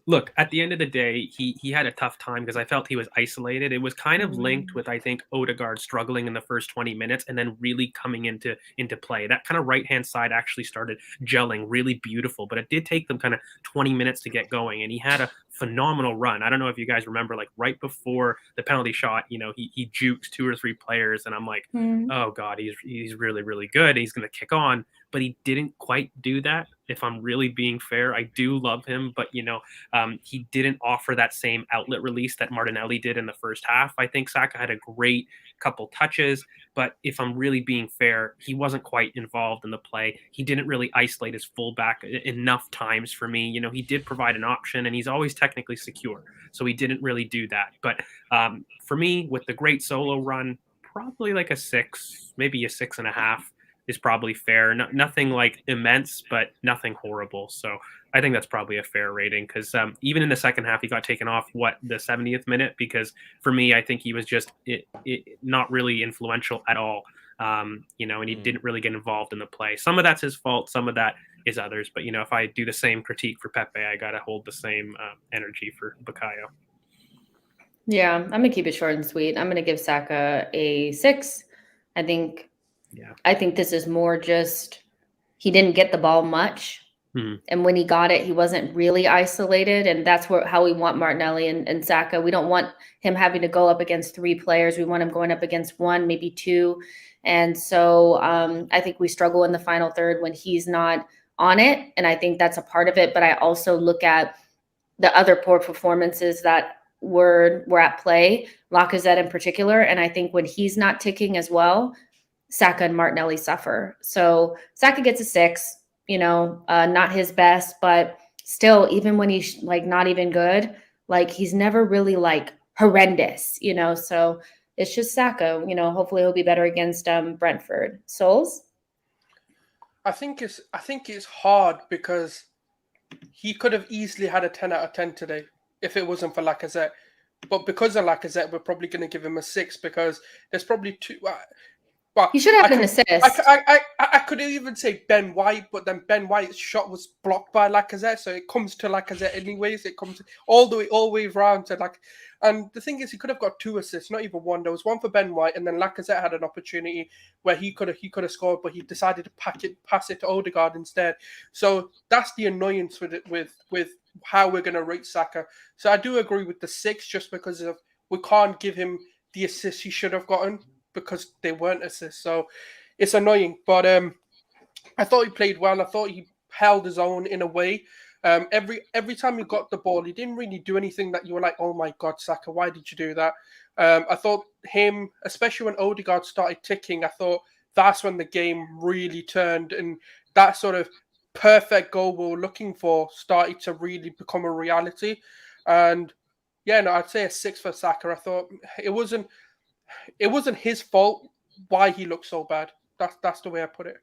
Look, at the end of the day, he had a tough time because I felt he was isolated. It was kind of linked with, I think, Odegaard struggling in the first 20 minutes and then really coming into play. That kind of right-hand side actually started gelling really beautiful, but it did take them kind of 20 minutes to get going, and he had a phenomenal run. I don't know if you guys remember, like right before the penalty shot, he jukes 2 or 3 players, and I'm like, oh God, he's really, really good. He's going to kick on. But he didn't quite do that. If I'm really being fair, I do love him, but he didn't offer that same outlet release that Martinelli did in the first half. I think Saka had a great couple touches, but if I'm really being fair, he wasn't quite involved in the play. He didn't really isolate his fullback enough times for me. He did provide an option, and he's always technically secure, so he didn't really do that. But for me, with the great solo run, probably like a 6, maybe a 6.5. is probably fair. Nothing like immense, but nothing horrible. So I think that's probably a fair rating because even in the second half, he got taken off the 70th minute because for me, I think he was just not really influential at all. And he didn't really get involved in the play. Some of that's his fault. Some of that is others. But, if I do the same critique for Pepe, I got to hold the same energy for Bukayo. Yeah, I'm going to keep it short and sweet. I'm going to give Saka a 6. I think this is more just he didn't get the ball much. And when he got it, he wasn't really isolated. And that's how we want Martinelli and Saka. We don't want him having to go up against 3 players. We want him going up against 1, maybe 2. And so I think we struggle in the final third when he's not on it. And I think that's a part of it. But I also look at the other poor performances that were at play, Lacazette in particular. And I think when he's not ticking as well, Saka and Martinelli suffer. So Saka gets a 6, not his best, but still, even when he's not even good, he's never really horrendous, so it's just Saka, hopefully he'll be better against Brentford. Souls? I think it's hard because he could have easily had a 10 out of 10 today if it wasn't for Lacazette. But because of Lacazette, we're probably going to give him a 6 because there's probably 2... Well, He should have an assist. I could even say Ben White, but then Ben White's shot was blocked by Lacazette, so it comes to Lacazette anyways. It comes all the way around to like, and the thing is, he could have got 2 assists, not even one. There was one for Ben White, and then Lacazette had an opportunity where he could have scored, but he decided to pass it to Odegaard instead. So that's the annoyance with it, with how we're going to rate Saka. So I do agree with the 6, just because of we can't give him the assists he should have gotten, because they weren't assists. So it's annoying. But I thought he played well. I thought he held his own in a way. Every time he got the ball, he didn't really do anything that you were like, oh my God, Saka, why did you do that? I thought him, especially when Odegaard started ticking, I thought that's when the game really turned, and that sort of perfect goal we were looking for started to really become a reality. And yeah, no, I'd say a 6 for Saka. I thought it wasn't his fault why he looked so bad. That's the way I put it.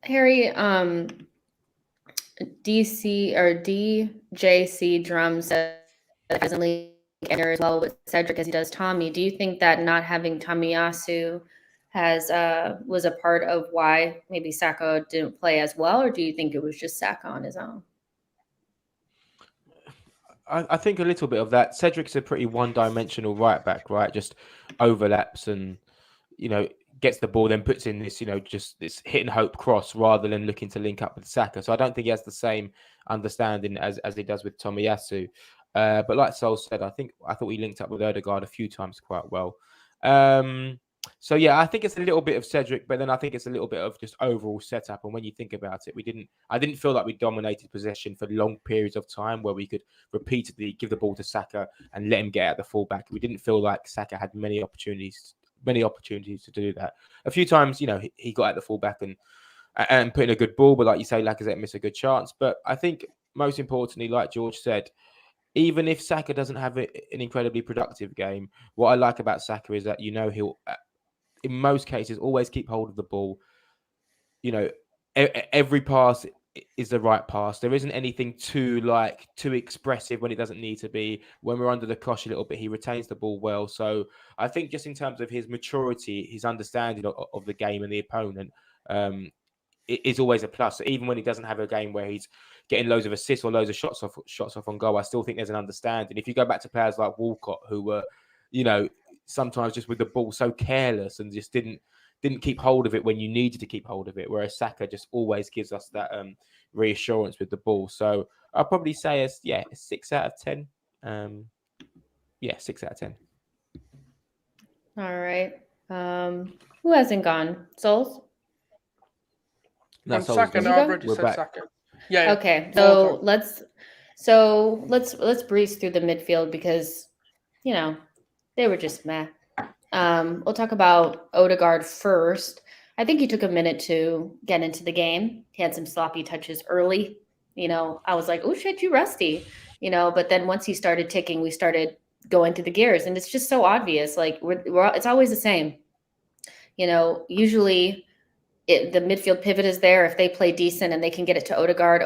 Harry, DC or DJC Drum says that doesn't link as well with Cedric as he does Tommy. Do you think that not having Tomiyasu was a part of why maybe Saka didn't play as well, or do you think it was just Saka on his own? I think a little bit of that. Cedric's a pretty one-dimensional right back, right? Just overlaps and, gets the ball, then puts in this, just this hit and hope cross rather than looking to link up with Saka. So I don't think he has the same understanding as he does with Tomiyasu. But like Sol said, I thought he linked up with Odegaard a few times quite well. So yeah, I think it's a little bit of Cedric, but then I think it's a little bit of just overall setup. And when you think about it, I didn't feel like we dominated possession for long periods of time where we could repeatedly give the ball to Saka and let him get at the fullback. We didn't feel like Saka had many opportunities to do that. A few times, he got at the fullback and put in a good ball, but like you say, Lacazette missed a good chance. But I think most importantly, like George said, even if Saka doesn't have an incredibly productive game, what I like about Saka is that he'll, in most cases, always keep hold of the ball. Every pass is the right pass. There isn't anything too expressive when it doesn't need to be. When we're under the cosh a little bit, he retains the ball well. So I think just in terms of his maturity, his understanding of the game and the opponent, it is always a plus. So even when he doesn't have a game where he's getting loads of assists or loads of shots off on goal, I still think there's an understanding. If you go back to players like Walcott, who were, sometimes just with the ball so careless and just didn't keep hold of it when you needed to keep hold of it, whereas Saka just always gives us that reassurance with the ball. So I'll probably say a 6 out of 10. 6 out of 10. All right. Who hasn't gone? Souls? No, Saka. No, I've already said Saka. Yeah. Okay. So let's breeze through the midfield because they were just meh. We'll talk about Odegaard first. I think he took a minute to get into the game. He had some sloppy touches early. I was like, oh shit, you rusty. But then once he started ticking, we started going through the gears, and it's just so obvious. Like it's always the same. Usually the midfield pivot is there. If they play decent and they can get it to Odegaard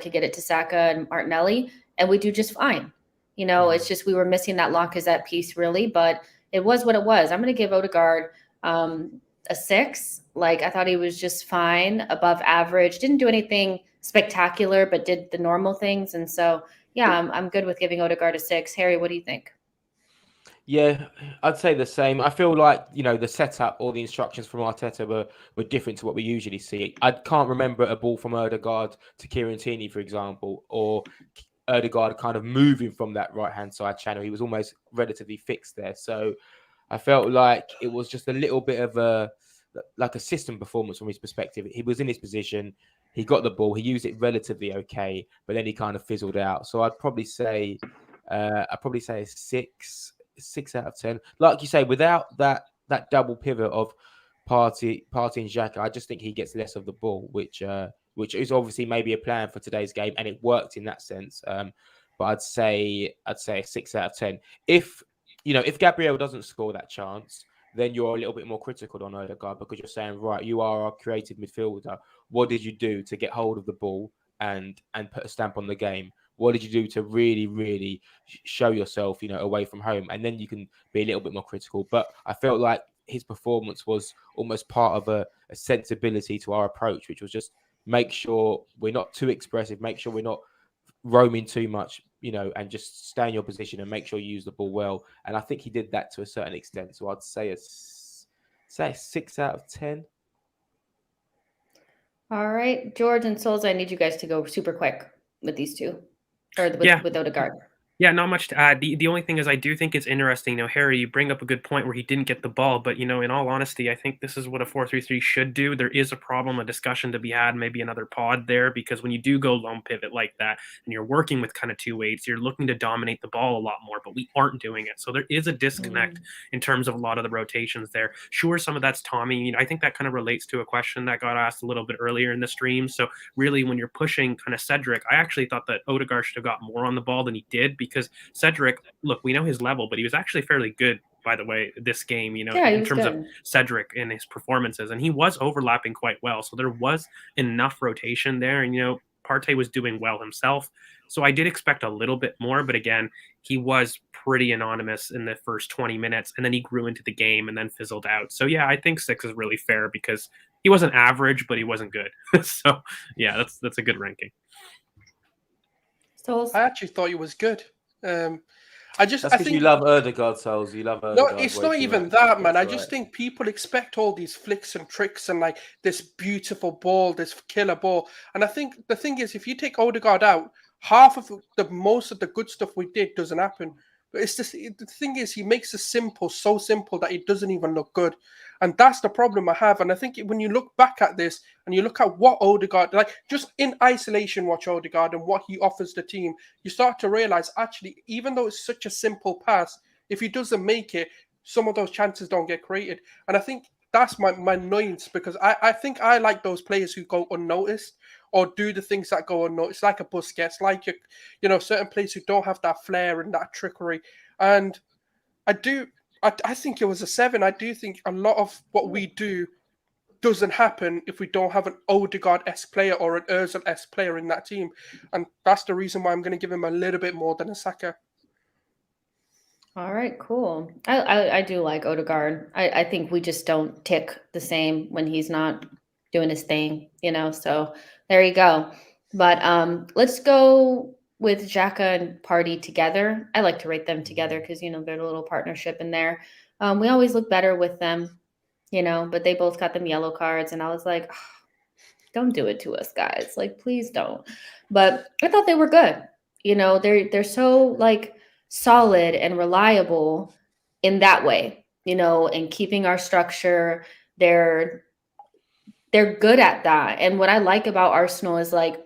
can get it to Saka and Martinelli, and we do just fine. It's just we were missing that Lacazette piece really, but it was what it was. I'm going to give Odegaard a 6. Like I thought he was just fine, above average. Didn't do anything spectacular, but did the normal things. And so, yeah, I'm good with giving Odegaard a 6. Harry, what do you think? Yeah, I'd say the same. I feel like, the setup or the instructions from Arteta were different to what we usually see. I can't remember a ball from Odegaard to Kieran Tierney, for example, or Odegaard kind of moving from that right-hand side channel. He was almost relatively fixed there. So I felt like it was just a little bit of a system performance from his perspective. He was in his position. He got the ball. He used it relatively okay, but then he kind of fizzled out. So I'd probably say a 6 out of 10. Like you say, without that double pivot of Partey and Xhaka, I just think he gets less of the ball, which is obviously maybe a plan for today's game, and it worked in that sense. But I'd say a 6 out of 10. If Gabriel doesn't score that chance, then you're a little bit more critical on Odegaard because you're saying, right, you are our creative midfielder. What did you do to get hold of the ball and put a stamp on the game? What did you do to really, really show yourself, away from home? And then you can be a little bit more critical. But I felt like his performance was almost part of a sensibility to our approach, which was just make sure we're not too expressive, make sure we're not roaming too much, and just stay in your position and make sure you use the ball well. And I think he did that to a certain extent. So I'd say a 6 out of 10. All right, George and Souls, I need you guys to go super quick with these two, or with Odegaard. Yeah, not much to add. The only thing is I do think it's interesting. Harry, you bring up a good point where he didn't get the ball, but, in all honesty, I think this is what a 4-3-3 should do. There is a problem, a discussion to be had, maybe another pod there, because when you do go lone pivot like that and you're working with kind of 2-8s, you're looking to dominate the ball a lot more, but we aren't doing it. So there is a disconnect in terms of a lot of the rotations there. Sure, some of that's Tommy. I think that kind of relates to a question that got asked a little bit earlier in the stream. So really, when you're pushing kind of Cedric, I actually thought that Odegaard should have got more on the ball than he did, because Cedric, look, we know his level, but he was actually fairly good, by the way, this game, in terms of Cedric and his performances. And he was overlapping quite well. So there was enough rotation there. And, Partey was doing well himself. So I did expect a little bit more. But again, he was pretty anonymous in the first 20 minutes. And then he grew into the game and then fizzled out. So, yeah, I think 6 is really fair because he wasn't average, but he wasn't good. So, yeah, that's a good ranking. Souls? I actually thought he was good. I think you love Odegaard, Souls. You love Odegaard. No, it's not even that, man. I just think people expect all these flicks and tricks and like this beautiful ball, this killer ball. And I think the thing is, if you take Odegaard out, half of most of the good stuff we did doesn't happen. But it's just the thing is, he makes it simple, so simple that it doesn't even look good, and that's the problem I have. And I think when you look back at this and you look at what Odegaard, like just in isolation, watch Odegaard and what he offers the team, you start to realize actually, even though it's such a simple pass, if he doesn't make it, some of those chances don't get created. And I think that's my annoyance, because I think I like those players who go unnoticed or do the things that go unnoticed, like a Busquets, like certain players who don't have that flair and that trickery. And I think it was a 7. I do think a lot of what we do doesn't happen if we don't have an Odegaard-esque player or an Ozil-esque player in that team. And that's the reason why I'm going to give him a little bit more than a Saka. All right, cool. I do like Odegaard. I think we just don't tick the same when he's not doing his thing, so there you go. But let's go with Xhaka and Partey together. I like to rate them together because, they're a little partnership in there. We always look better with them, but they both got them yellow cards. And I was like, oh, don't do it to us, guys. Like, please don't. But I thought they were good. They're so like solid and reliable in that way, and keeping our structure. They're good at that. And what I like about Arsenal is like,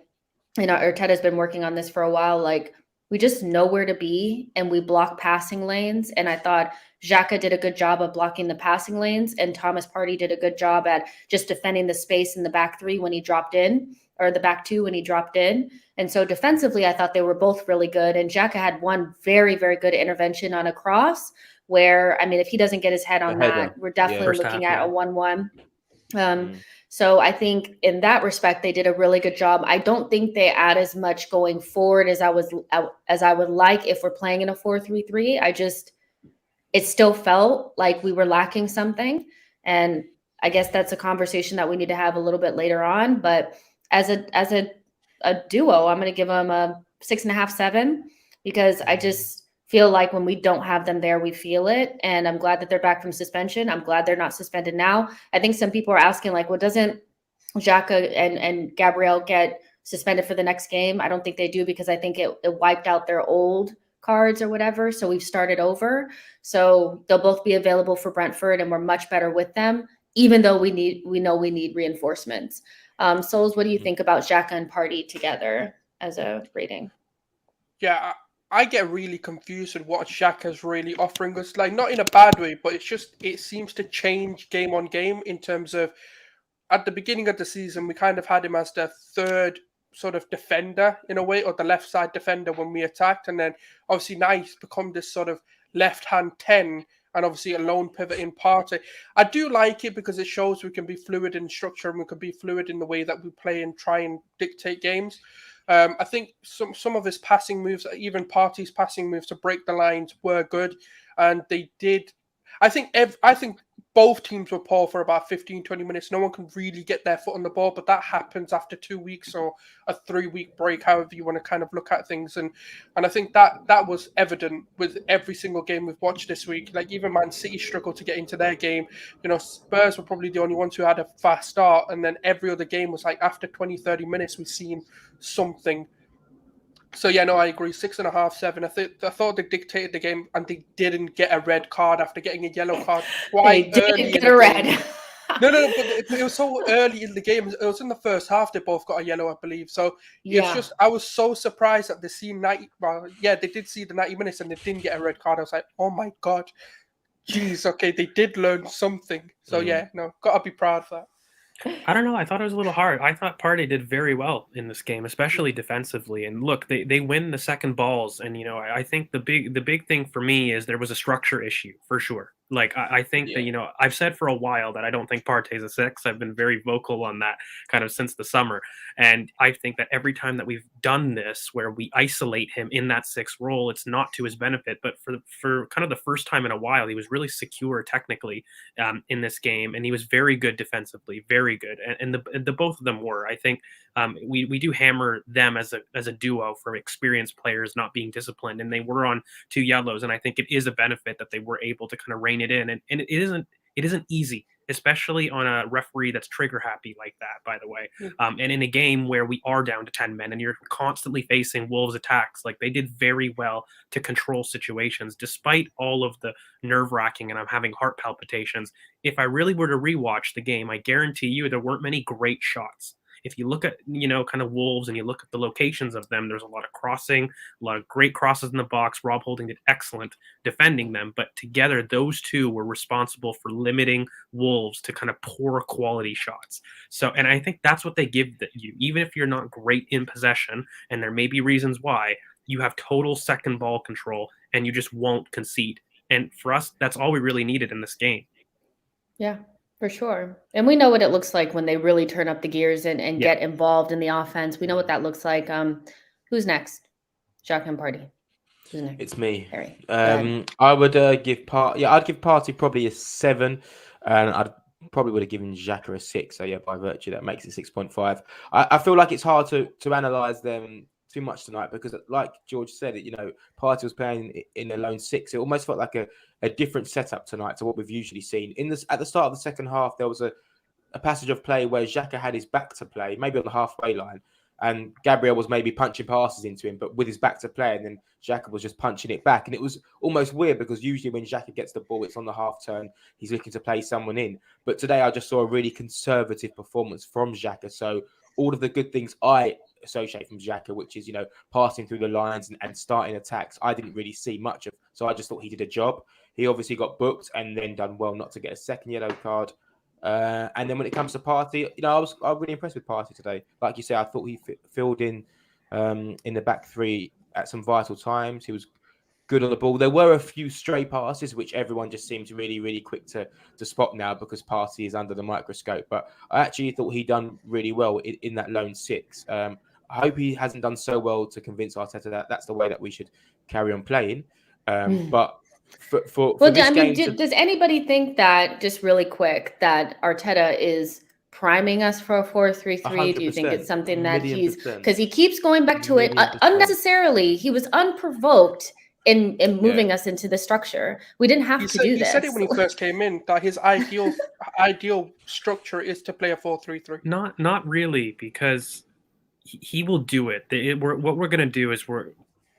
Arteta's been working on this for a while. Like, we just know where to be and we block passing lanes. And I thought Xhaka did a good job of blocking the passing lanes, and Thomas Partey did a good job at just defending the space in the back 3 when he dropped in, or the back 2 when he dropped in. And so defensively, I thought they were both really good. And Xhaka had one very, very good intervention on a cross where, if he doesn't get his head on that, we're definitely looking at a 1-1. So I think in that respect, they did a really good job. I don't think they add as much going forward as I would like if we're playing in a 4-3-3. It still felt like we were lacking something. And I guess that's a conversation that we need to have a little bit later on. But as a duo, I'm going to give them a 6.5, 7, because I just feel like when we don't have them there, we feel it. And I'm glad that they're back from suspension. I'm glad they're not suspended now. I think some people are asking, like, well, doesn't Xhaka and Gabriel get suspended for the next game? I don't think they do, because I think it wiped out their old cards or whatever. So we've started over. So they'll both be available for Brentford, and we're much better with them, even though we know we need reinforcements. Souls, what do you think about Xhaka and Partey together as a rating? Yeah, I get really confused with what Xhaka's really offering us. Like, not in a bad way, but it seems to change game on game in terms of, at the beginning of the season, we kind of had him as the third sort of defender in a way, or the left side defender when we attacked. And then obviously now he's become this sort of left-hand 10, and obviously a lone pivot in Partey. I do like it because it shows we can be fluid in structure and we can be fluid in the way that we play and try and dictate games. I think some of his passing moves, even Partey's passing moves to break the lines, were good, and they did. I think both teams were poor for about 15, 20 minutes. No one can really get their foot on the ball, but that happens after 2 weeks or a 3-week break, however you want to kind of look at things. And I think that was evident with every single game we've watched this week. Like even Man City struggled to get into their game. You know, Spurs were probably the only ones who had a fast start. And then every other game was like after 20, 30 minutes, we've seen something. So yeah, no, I agree. 6.5, 7. I thought they dictated the game, and they didn't get a red card after getting a yellow card quite They early. didn't get a red. No, but it was so early in the game. It was in the first half. They both got a yellow, I believe. So it's just I was so surprised that they seen 90. Well, yeah, they did see the 90 minutes, and they didn't get a red card. I was like, oh my god, jeez. Okay, they did learn something. So yeah, no, gotta be proud of that. I don't know. I thought it was a little hard. I thought Partey did very well in this game, especially defensively. And look, they win the second balls, and I think the big thing for me is there was a structure issue for sure. Like I think that I've said for a while that I don't think Partey's a 6. I've been very vocal on that kind of since the summer, and I think that every time that we've done this, where we isolate him in that 6 role, it's not to his benefit. But for kind of the first time in a while, he was really secure technically in this game, and he was very good defensively, very good, and the both of them were. I think we do hammer them as a duo for experienced players not being disciplined, and they were on 2 yellows, and I think it is a benefit that they were able to kind of rein it in, and it isn't easy, especially on a referee that's trigger happy like that, by the way. And in a game where we are down to 10 men and you're constantly facing Wolves attacks, like they did very well to control situations despite all of the nerve wracking, and I'm having heart palpitations. If I really were to rewatch the game, I guarantee you there weren't many great shots. If you look at, kind of Wolves and you look at the locations of them, there's a lot of crossing, a lot of great crosses in the box. Rob Holding did excellent defending them, but together those two were responsible for limiting Wolves to kind of poor quality shots. So, and I think that's what they give you, even if you're not great in possession, and there may be reasons why, you have total second ball control and you just won't concede. And for us, that's all we really needed in this game. Yeah, for sure. And we know what it looks like when they really turn up the gears and get involved in the offense. We know what that looks like. Who's next? Shotgun Party. Who's next? It's me. Harry. I would give I'd give Partey probably a 7, and I'd probably would have given Xhaka a 6. So yeah, by virtue that makes it 6.5. I feel like it's hard to analyze them too much tonight because, like George said, Partey was playing in a lone 6. It almost felt like a different setup tonight to what we've usually seen. At the start of the second half, there was a passage of play where Xhaka had his back to play, maybe on the halfway line, and Gabriel was maybe punching passes into him, but with his back to play, and then Xhaka was just punching it back. And it was almost weird because usually when Xhaka gets the ball, it's on the half turn, he's looking to play someone in. But today I just saw a really conservative performance from Xhaka. So all of the good things I associate from Xhaka, which is, passing through the lines and starting attacks, I didn't really see much of. So I just thought he did a job. He obviously got booked and then done well not to get a second yellow card. And then when it comes to Partey, I was really impressed with Partey today. Like you say, I thought he filled in the back 3 at some vital times. He was good on the ball. There were a few stray passes, which everyone just seems really, really quick to spot now because Partey is under the microscope. But I actually thought he done really well in that lone 6. I hope he hasn't done so well to convince Arteta that that's the way that we should carry on playing. But for this game, does anybody think that, just really quick, that Arteta is priming us for a 4-3-3? Do you think it's something that because he keeps going back to it unnecessarily? He was unprovoked in moving us into the structure. We didn't have to do this. He said it when he first came in that his ideal structure is to play a 4-3-3. Not really, because he will do it. What we're going to do is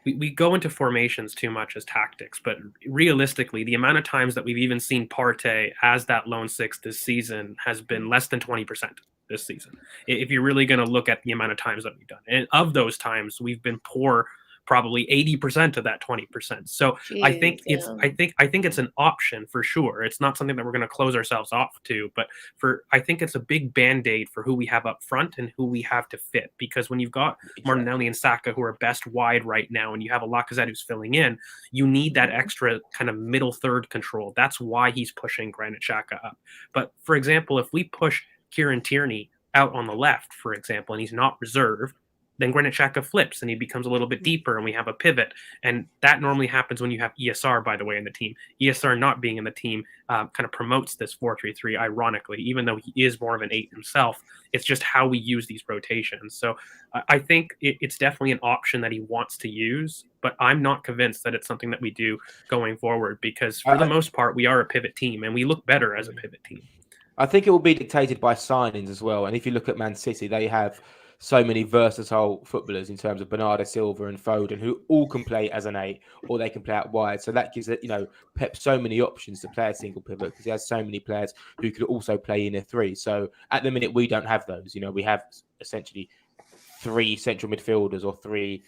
we go into formations too much as tactics, but realistically, the amount of times that we've even seen Partey as that lone 6 this season has been less than 20% this season. If you're really going to look at the amount of times that we've done, and of those times, we've been poor probably 80% of that 20%. So I think it's an option for sure. It's not something that we're going to close ourselves off to, but I think it's a big band-aid for who we have up front and who we have to fit. Because when you've got Martinelli and Saka who are best wide right now, and you have a Lacazette who's filling in, you need that extra kind of middle third control. That's why he's pushing Granit Xhaka up. But for example, if we push Kieran Tierney out on the left, for example, and he's not reserved, then Granit Xhaka flips and he becomes a little bit deeper and we have a pivot. And that normally happens when you have ESR, by the way, in the team. ESR not being in the team kind of promotes this 4-3-3, ironically, even though he is more of an 8 himself. It's just how we use these rotations. So I think it's definitely an option that he wants to use, but I'm not convinced that it's something that we do going forward because for the most part, we are a pivot team and we look better as a pivot team. I think it will be dictated by signings as well. And if you look at Man City, they have so many versatile footballers in terms of Bernardo Silva and Foden, who all can play as an 8 or they can play out wide. So that gives Pep so many options to play a single pivot because he has so many players who could also play in a 3. So at the minute, we don't have those. We have essentially 3 central midfielders or 3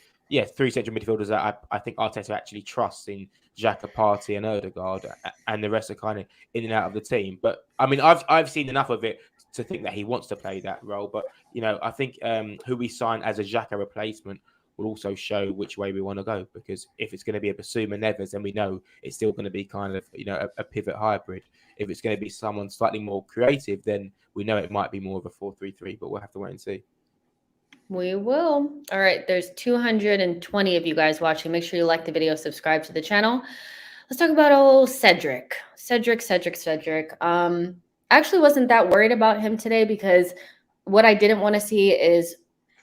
central midfielders that I think Arteta actually trusts in Xhaka, Partey and Odegaard, and the rest are kind of in and out of the team. But I mean, I've seen enough of it to think that he wants to play that role. But I think who we sign as a Xhaka replacement will also show which way we want to go. Because if it's going to be a Basuma Neves, then we know it's still going to be kind of a pivot hybrid. If it's going to be someone slightly more creative, then we know it might be more of a 4-3-3. But we'll have to wait and see. We will. All right. There's 220 of you guys watching. Make sure you like the video, subscribe to the channel. Let's talk about old Cedric. Cedric. I actually wasn't that worried about him today because what I didn't want to see is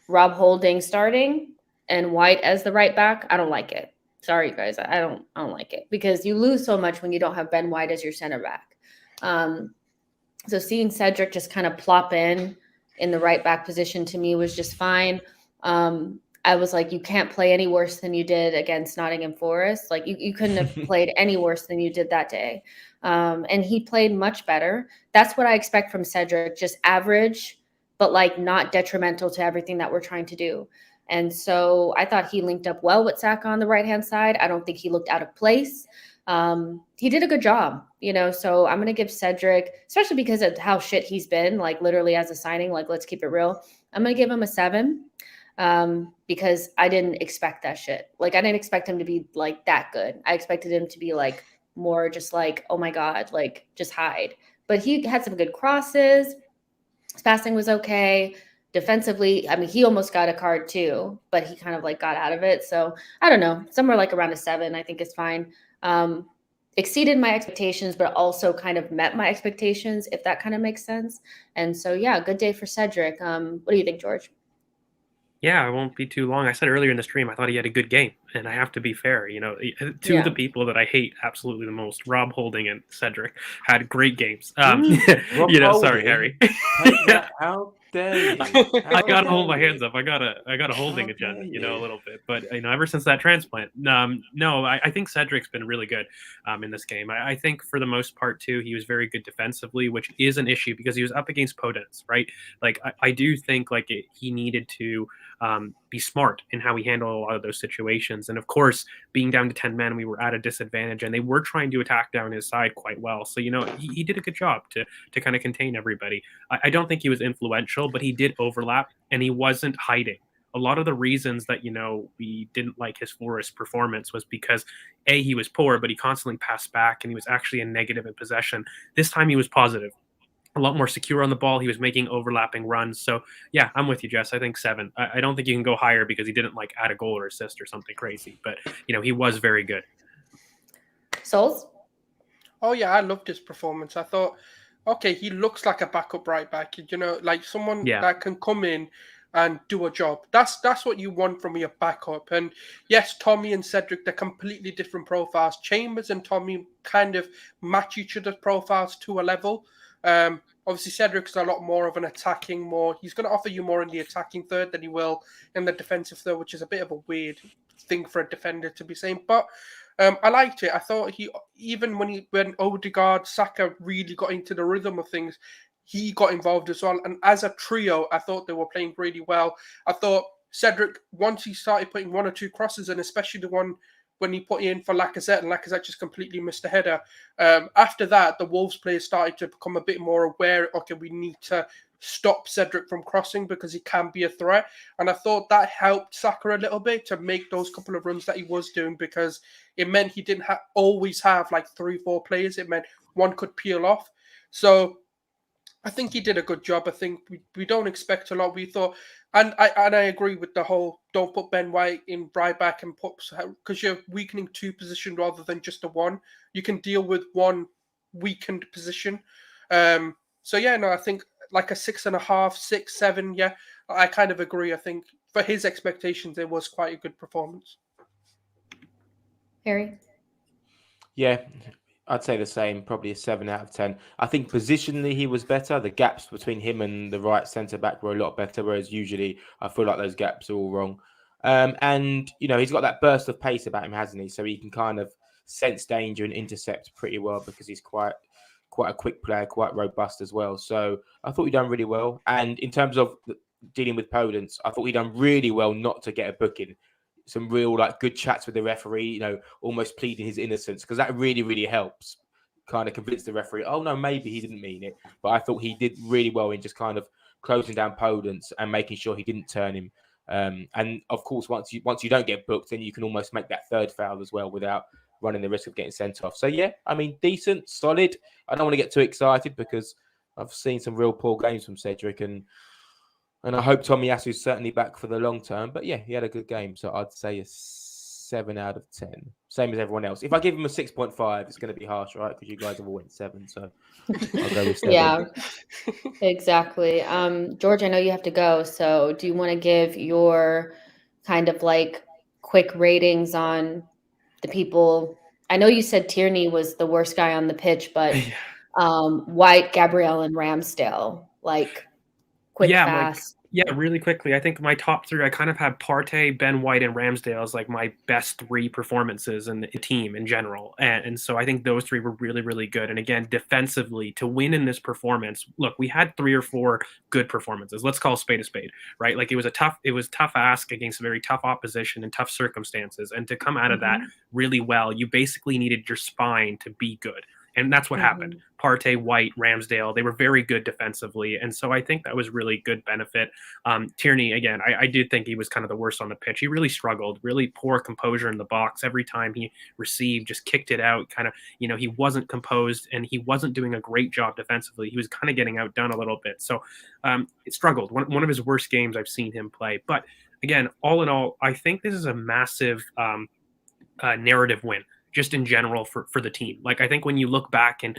Rob Holding starting and White as the right back. I don't like it. Sorry, guys. I don't like it because you lose so much when you don't have Ben White as your center back. So seeing Cedric just kind of plop in the right back position to me was just fine. I was like, you can't play any worse than you did against Nottingham Forest. Like you couldn't have played any worse than you did that day. And he played much better. That's what I expect from Cedric, just average, but like not detrimental to everything that we're trying to do. And so I thought he linked up well with Saka on the right-hand side. I don't think he looked out of place. He did a good job, so I'm going to give Cedric, especially because of how shit he's been, like literally as a signing, like let's keep it real. I'm going to give him a 7 because I didn't expect that shit. Like I didn't expect him to be like that good. I expected him to be like more just like, oh my God, like just hide. But he had some good crosses. His passing was okay. Defensively, I mean, he almost got a card too, but he kind of like got out of it. So I don't know, somewhere like around a 7, I think is fine. Exceeded my expectations, but also kind of met my expectations, if that kind of makes sense. And so, yeah, good day for Cedric. What do you think, George? Yeah, it won't be too long. I said earlier in the stream, I thought he had a good game, and I have to be fair. Two of the people that I hate absolutely the most, Rob Holding and Cedric, had great games. Sorry, Harry. How dare you? I gotta hold my hands up. I got a holding agenda, a little bit. But ever since that transplant, I think Cedric's been really good in this game. I think for the most part too, he was very good defensively, which is an issue because he was up against Podence, right? Like I do think he needed to be smart in how we handle a lot of those situations. And of course, being down to 10 men, we were at a disadvantage, and they were trying to attack down his side quite well. So he did a good job to kind of contain everybody. I don't think he was influential, but he did overlap, and he wasn't hiding. A lot of the reasons that we didn't like his Forest performance was because he was poor, but he constantly passed back, and he was actually a negative in possession. This time he was positive, a lot more secure on the ball. He was making overlapping runs. So yeah, I'm with you, Jess. I think 7. I don't think you can go higher because he didn't add a goal or assist or something crazy, but he was very good. Souls? Oh yeah, I loved his performance. I thought, okay, he looks like a backup right back, like someone that can come in and do a job. That's what you want from your backup. And yes, Tommy and Cedric, they're completely different profiles. Chambers and Tommy kind of match each other's profiles to a level. Obviously, Cedric's a lot more of an attacking, he's going to offer you more in the attacking third than he will in the defensive third, which is a bit of a weird thing for a defender to be saying. But I liked it. I thought even when Odegaard, Saka really got into the rhythm of things, he got involved as well. And as a trio, I thought they were playing really well. I thought Cedric, once he started putting 1 or 2 crosses, and especially the one when he put in for Lacazette, and Lacazette just completely missed the header. After that, the Wolves players started to become a bit more aware, okay, we need to stop Cedric from crossing because he can be a threat. And I thought that helped Saka a little bit to make those couple of runs that he was doing, because it meant he didn't always have 3-4 players. It meant one could peel off. So I think he did a good job. I think we don't expect a lot. We thought, and I agree with the whole don't put Ben White in right back and put, because you're weakening two positions rather than just a one. You can deal with one weakened position. So yeah, no, I think like a 6.5, 6, 7. Yeah, I kind of agree. I think for his expectations, it was quite a good performance. Harry? Yeah, I'd say the same, probably a 7 out of 10. I think positionally he was better. The gaps between him and the right centre back were a lot better, whereas usually I feel like those gaps are all wrong. And he's got that burst of pace about him, hasn't he? So he can kind of sense danger and intercept pretty well because he's quite a quick player, quite robust as well. So I thought he done really well. And in terms of dealing with Podence, I thought he done really well not to get a booking. Some real good chats with the referee, almost pleading his innocence, because that really, really helps kind of convince the referee, oh no, maybe he didn't mean it. But I thought he did really well in just kind of closing down Podence and making sure he didn't turn him. And of course, once you don't get booked, then you can almost make that third foul as well without running the risk of getting sent off. So yeah, I mean, decent, solid. I don't want to get too excited because I've seen some real poor games from Cedric, and I hope Tomiyasu's certainly back for the long term. But yeah, he had a good game. So I'd say a 7 out of 10. Same as everyone else. If I give him a 6.5, it's going to be harsh, right? Because you guys have all went 7. So I'll go with 7. Yeah, exactly. George, I know you have to go. So do you want to give your kind of quick ratings on the people? I know you said Tierney was the worst guy on the pitch, but White, Gabrielle, and Ramsdale, quick, fast. Really quickly. I think my top 3, I kind of have Partey, Ben White, and Ramsdale as my best 3 performances in the team in general. And so I think those 3 were really, really good. And again, defensively, to win in this performance, look, we had 3 or 4 good performances. Let's call a spade, right? It was tough ask against a very tough opposition and tough circumstances. And to come out of that really well, you basically needed your spine to be good. And that's what happened. Partey, White, Ramsdale, they were very good defensively. And so I think that was really good benefit. Tierney, again, I do think he was kind of the worst on the pitch. He really struggled, really poor composure in the box. Every time he received, just kicked it out. Kind of, he wasn't composed and he wasn't doing a great job defensively. He was kind of getting outdone a little bit. So it struggled. One of his worst games I've seen him play. But again, all in all, I think this is a massive narrative win. Just in general for the team. I think when you look back and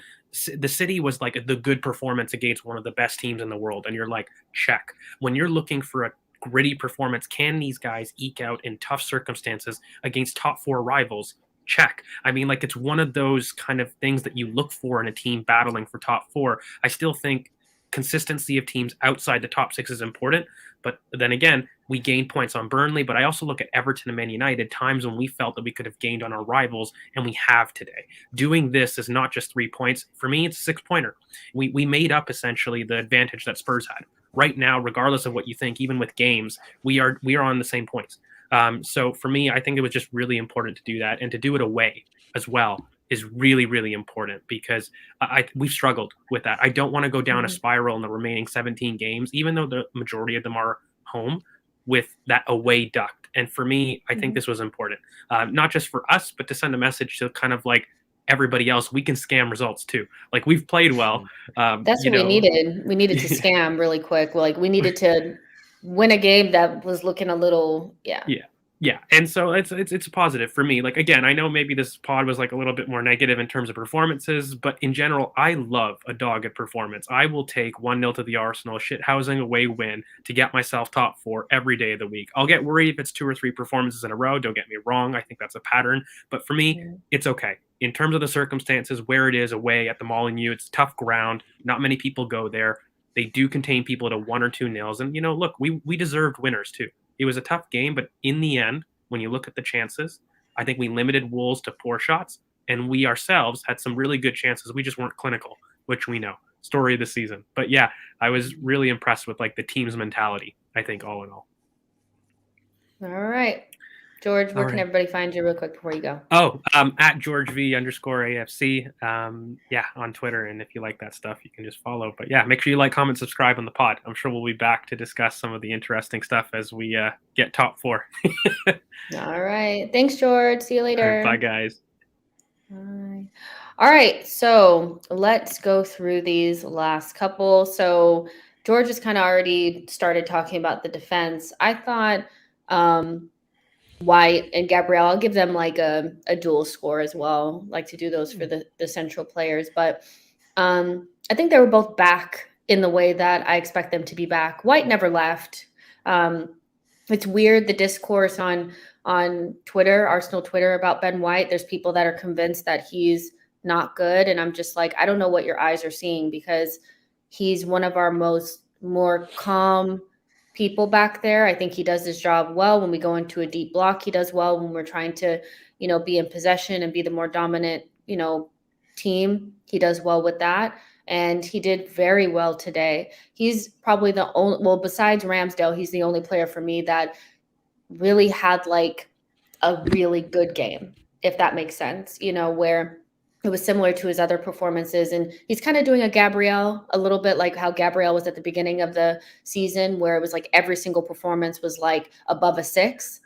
the City was the good performance against one of the best teams in the world. And you're check. When you're looking for a gritty performance, can these guys eke out in tough circumstances against top 4 rivals? Check. I mean, it's one of those kind of things that you look for in a team battling for top 4. I still think consistency of teams outside the top 6 is important. But then again, we gained points on Burnley, but I also look at Everton and Man United, times when we felt that we could have gained on our rivals, and we have today. Doing this is not just 3 points. For me, it's a 6-pointer. We made up essentially the advantage that Spurs had. Right now, regardless of what you think, even with games, we are on the same points. So for me, I think it was just really important to do that, and to do it away as well is really, really important, because we've struggled with that. I don't want to go down a spiral in the remaining 17 games, even though the majority of them are home, with that away duct. And for me, I think this was important, not just for us, but to send a message to kind of everybody else. We can scam results too. We've played well. That's what we needed. We needed to scam really quick. We needed to win a game that was looking a little, Yeah, and so it's a positive for me. Again, I know maybe this pod was a little bit more negative in terms of performances, but in general, I love a dogged performance. I will take 1-0 to the Arsenal shithousing away win to get myself top 4 every day of the week. I'll get worried if it's 2 or 3 performances in a row. Don't get me wrong. I think that's a pattern, but for me, it's okay. In terms of the circumstances, where it is away at the Molineux, it's tough ground. Not many people go there. They do contain people to 1 or 2 nils, and look, we deserved winners too. It was a tough game, but in the end, when you look at the chances, I think we limited Wolves to 4 shots, and we ourselves had some really good chances. We just weren't clinical, which we know. Story of the season. But yeah, I was really impressed with the team's mentality, I think, all in all. All right. George, where can everybody find you real quick before you go? Oh, at GeorgeV_AFC. On Twitter. And if you like that stuff, you can just follow. But yeah, make sure you comment, subscribe on the pod. I'm sure we'll be back to discuss some of the interesting stuff as we get top 4. All right. Thanks, George. See you later. Right, bye, guys. Bye. All right, so let's go through these last couple. So George has kind of already started talking about the defense. I thought White and Gabrielle, I'll give them like a dual score as well. Like to do those for the central players. But I think they were both back in the way that I expect them to be back. White never left. It's weird, the discourse on Twitter, Arsenal Twitter, about Ben White. There's people that are convinced that he's not good, and I'm just like, I don't know what your eyes are seeing, because he's one of our more calm people back there. I think he does his job well. When we go into a deep block, he does well. When we're trying to, be in possession and be the more dominant, team, he does well with that. And he did very well today. He's probably the only, well, besides Ramsdale, he's the only player for me that really had like a really good game, if that makes sense, where it was similar to his other performances. And he's kind of doing a Gabrielle, a little bit like how Gabrielle was at the beginning of the season, where it was like every single performance was like above a 6.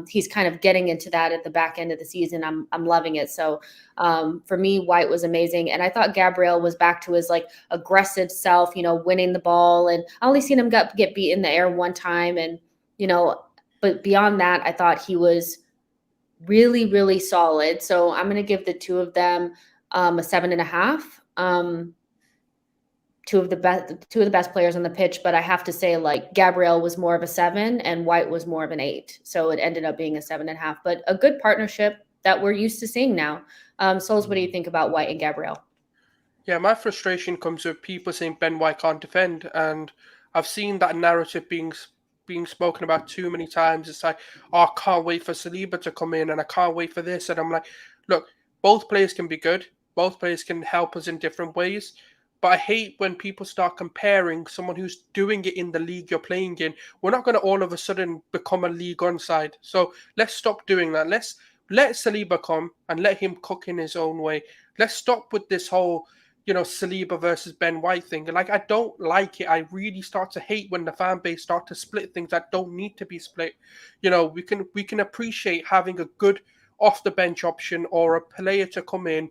He's kind of getting into that at the back end of the season. I'm loving it. So for me, White was amazing. And I thought Gabrielle was back to his like aggressive self, winning the ball. And I only seen him get beat in the air one time. And, but beyond that, I thought he was really, really solid. So I'm going to give the two of them a 7.5. Two of the best players on the pitch, but I have to say, like, Gabrielle was more of a 7 and White was more of an 8. So it ended up being a 7.5, but a good partnership that we're used to seeing now. Souls, what do you think about White and Gabrielle? Yeah, my frustration comes with people saying Ben White can't defend, and I've seen that narrative being spoken about too many times. It's like, oh, I can't wait for Saliba to come in, and I can't wait for this. And I'm like, look, both players can be good. Both players can help us in different ways. But I hate when people start comparing someone who's doing it in the league you're playing in. We're not going to all of a sudden become a League One side. So let's stop doing that. Let's let Saliba come and let him cook in his own way. Let's stop with this whole, Saliba versus Ben White thing. Like, I don't like it. I really start to hate when the fan base start to split things that don't need to be split. We can appreciate having a good off the bench option or a player to come in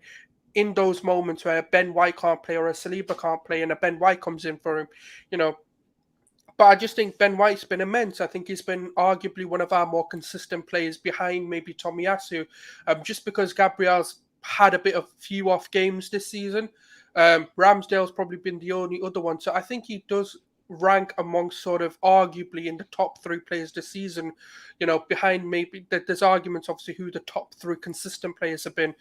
those moments where Ben White can't play or a Saliba can't play and a Ben White comes in for him, But I just think Ben White's been immense. I think he's been arguably one of our more consistent players behind maybe Tomiyasu, just because Gabriel's had a bit of few off games this season. Ramsdale's probably been the only other one. So I think he does rank amongst sort of arguably in the top 3 players this season, behind maybe there's arguments obviously who the top 3 consistent players have been.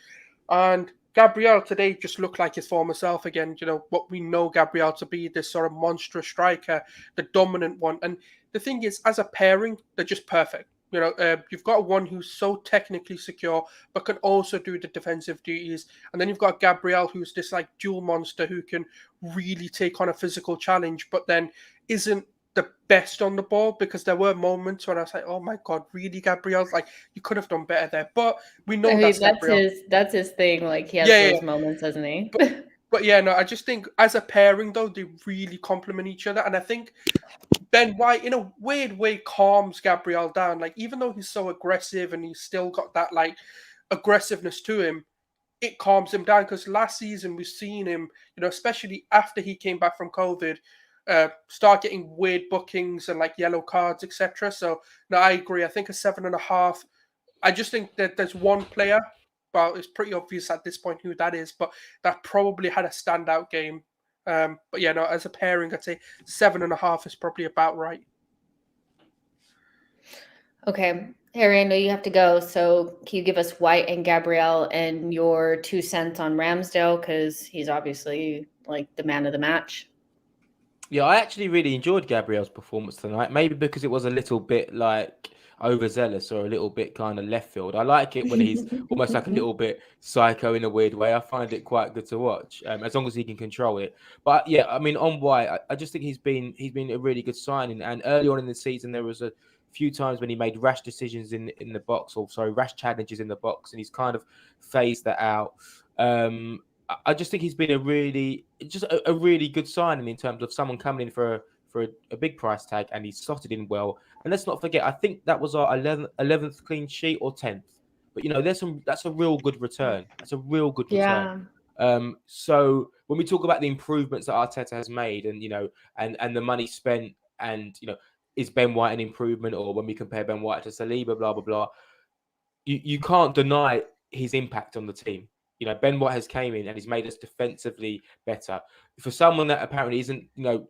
And Gabriel today just looked like his former self again. What we know Gabriel to be, this sort of monstrous striker, the dominant one. And the thing is, as a pairing, they're just perfect. You've got one who's so technically secure, but can also do the defensive duties. And then you've got Gabriel, who's this like dual monster who can really take on a physical challenge, but then isn't the best on the ball, because there were moments when I was like, oh my God, really, Gabriel? Like, you could have done better there. But we know that's his thing. Like, he has those moments, doesn't he? But yeah, no, I just think as a pairing, though, they really complement each other. And I think Ben White, in a weird way, calms Gabriel down. Like, even though he's so aggressive and he's still got that, like, aggressiveness to him, it calms him down. Because last season, we've seen him, especially after he came back from COVID, start getting weird bookings and, like, yellow cards, etc. So, no, I agree. I think a 7.5. I just think that there's one player, well, it's pretty obvious at this point who that is, but that probably had a standout game. But yeah, no, as a pairing, I'd say 7.5 is probably about right. Okay, Harry, I know you have to go, so can you give us White and Gabrielle and your 2 cents on Ramsdale, because he's obviously like the man of the match? Yeah, I actually really enjoyed Gabrielle's performance tonight. Maybe because it was a little bit like overzealous or a little bit kind of left field. I like it when he's almost like a little bit psycho in a weird way. I find it quite good to watch, as long as he can control it. But yeah, I mean, on White, I just think he's been a really good signing. And early on in the season, there was a few times when he made rash decisions in the box, or sorry, rash challenges in the box, and he's kind of phased that out. I just think he's been a really good signing in terms of someone coming in for a big price tag, and he's slotted in well. And let's not forget, I think that was our 11th clean sheet or 10th. But that's a real good return. That's a real good return. Yeah. So when we talk about the improvements that Arteta has made, and and the money spent, and is Ben White an improvement, or when we compare Ben White to Saliba, blah blah blah, you can't deny his impact on the team. Ben White has came in and he's made us defensively better. For someone that apparently isn't,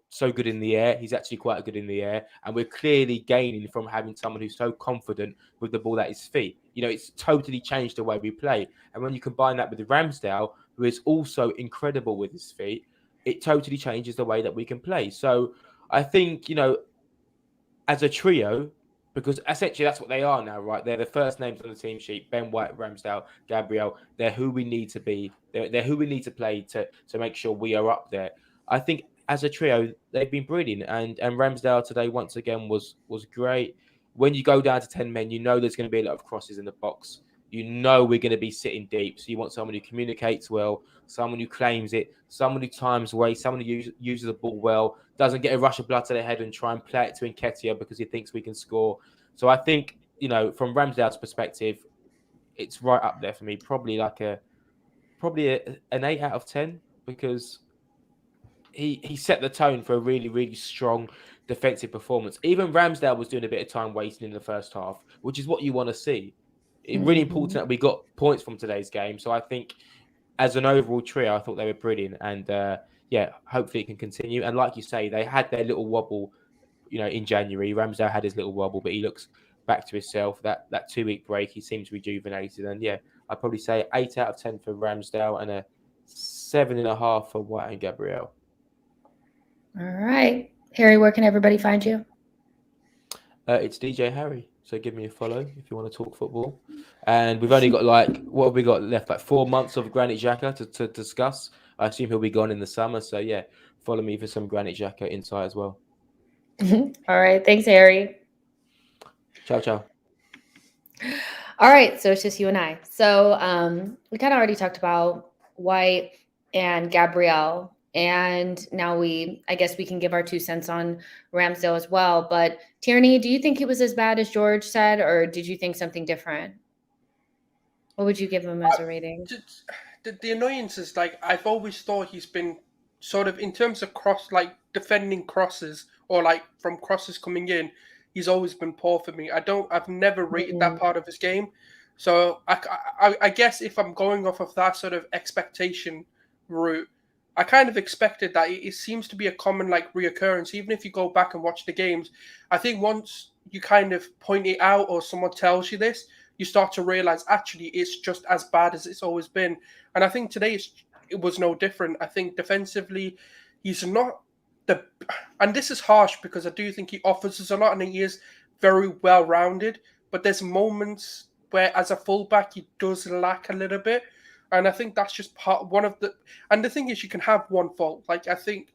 so good in the air, he's actually quite good in the air, and we're clearly gaining from having someone who's so confident with the ball at his feet. It's totally changed the way we play, and when you combine that with Ramsdale, who is also incredible with his feet, it totally changes the way that we can play. So I think, as a trio, because essentially that's what they are now, right? They're the first names on the team sheet: Ben White, Ramsdale, Gabriel. They're who we need to be. They're who we need to play to make sure we are up there. I think as a trio, they've been brilliant, and Ramsdale today once again was great. When you go down to 10 men, there's going to be a lot of crosses in the box. We're going to be sitting deep. So you want someone who communicates well, someone who claims it, someone who times away, someone who uses the ball well, doesn't get a rush of blood to their head and try and play it to Nketiah because he thinks we can score. So I think, from Ramsdale's perspective, it's right up there for me. Probably an 8 out of 10, because he set the tone for a really, really strong defensive performance. Even Ramsdale was doing a bit of time wasting in the first half, which is what you want to see. It's really important that we got points from today's game. So I think as an overall trio, I thought they were brilliant. And hopefully it can continue. And like you say, they had their little wobble, in January. Ramsdale had his little wobble, but he looks back to himself. That 2-week break, he seems rejuvenated. And I'd probably say 8 out of 10 for Ramsdale and a 7.5 for White and Gabriel. All right. Harry, where can everybody find you? It's DJ Harry. So give me a follow if you want to talk football. And we've only got what have we got left? Like 4 months of Granit Xhaka to discuss. I assume he'll be gone in the summer. So follow me for some Granit Xhaka insight as well. All right. Thanks, Harry. Ciao, ciao. All right. So it's just you and I. So we kind of already talked about White and Gabriel. And now I guess we can give our 2 cents on Ramsdale as well. But Tierney, do you think he was as bad as George said, or did you think something different? What would you give him as a rating? The annoyance is, I've always thought he's been sort of, in terms of defending crosses, or from crosses coming in, he's always been poor for me. I've never rated that part of his game. So I guess if I'm going off of that sort of expectation route, I kind of expected that. It seems to be a common reoccurrence. Even if you go back and watch the games, I think once you kind of point it out or someone tells you this, you start to realize actually it's just as bad as it's always been. And I think today it was no different. I think defensively, he's not and this is harsh because I do think he offers us a lot and he is very well rounded. But there's moments where, as a fullback, he does lack a little bit. And I think that's just one of the. And the thing is, you can have one fault. I think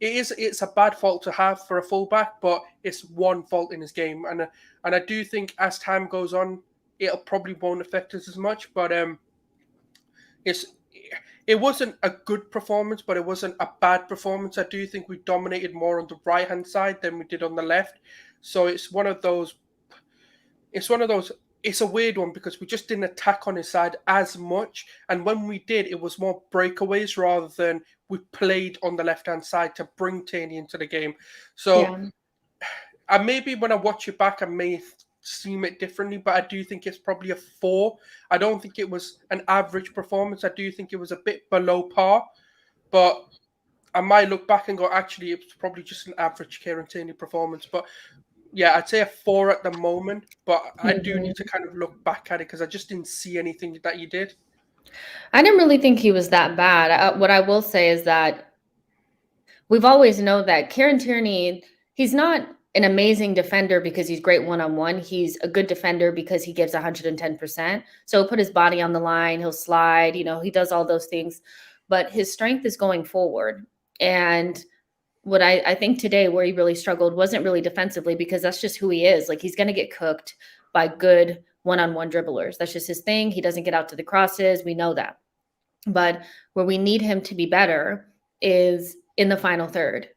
it's a bad fault to have for a fullback, but it's one fault in his game. And I do think as time goes on, it'll probably won't affect us as much. But it wasn't a good performance, but it wasn't a bad performance. I do think we dominated more on the right hand side than we did on the left. So it's one of those. It's a weird one because we just didn't attack on his side as much. And when we did, it was more breakaways rather than we played on the left-hand side to bring Tierney into the game. So maybe when I watch it back, I may seem it differently, but I do think it's probably a 4. I don't think it was an average performance. I do think it was a bit below par. But I might look back and go, actually, it was probably just an average Kieran Tierney performance. But yeah, I'd say a 4 at the moment, but I do need to kind of look back at it because I just didn't see anything that you did. I didn't really think he was that bad. What I will say is that we've always known that Kieran Tierney, he's not an amazing defender because he's great one-on-one. He's a good defender because he gives 110%. So he'll put his body on the line, he'll slide, he does all those things. But his strength is going forward. And what I think today where he really struggled wasn't really defensively because that's just who he is. He's going to get cooked by good one-on-one dribblers. That's just his thing. He doesn't get out to the crosses. We know that. But where we need him to be better is in the final third.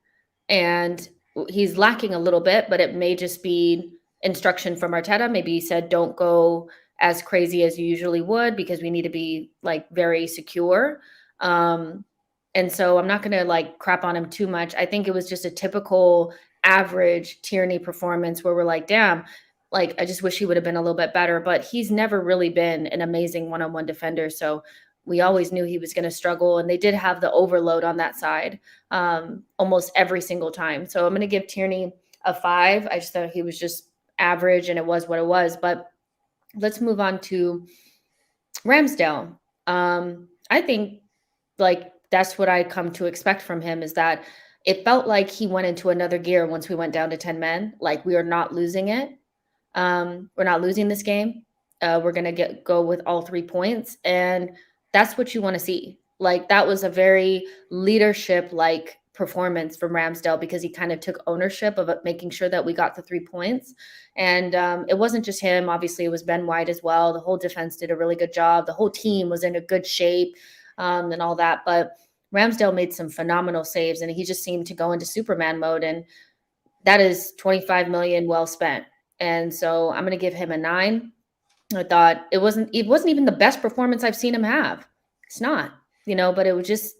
And he's lacking a little bit, but it may just be instruction from Arteta. Maybe he said, don't go as crazy as you usually would because we need to be like very secure. And so I'm not going to like crap on him too much. I think it was just a typical average Tierney performance where we're like, damn, like I just wish he would have been a little bit better, but he's never really been an amazing one-on-one defender. So we always knew he was going to struggle, and they did have the overload on that side almost every single time. So I'm going to give Tierney a 5. I just thought he was just average, and it was what it was. But let's move on to Ramsdale. I think like that's what I come to expect from him, is that it felt like he went into another gear once we went down to 10 men. Like we are not losing it. We're not losing this game. We're going to go with all 3 points. And that's what you want to see. Like that was a very leadership-like performance from Ramsdale, because he kind of took ownership of making sure that we got the 3 points. And it wasn't just him. Obviously, it was Ben White as well. The whole defense did a really good job. The whole team was in a good shape and all that. But Ramsdale made some phenomenal saves, and he just seemed to go into Superman mode. And that is 25 million well spent. And so I'm going to give him a 9. I thought it wasn't even the best performance I've seen him have. It's not, but it was just,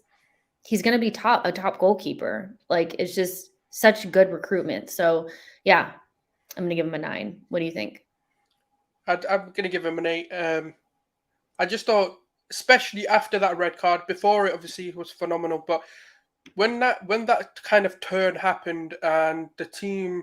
he's going to be a top goalkeeper. Like it's just such good recruitment. So yeah, I'm going to give him a 9. What do you think? I'm going to give him an 8. I just thought, especially after that red card, before it obviously was phenomenal, but when that kind of turn happened and the team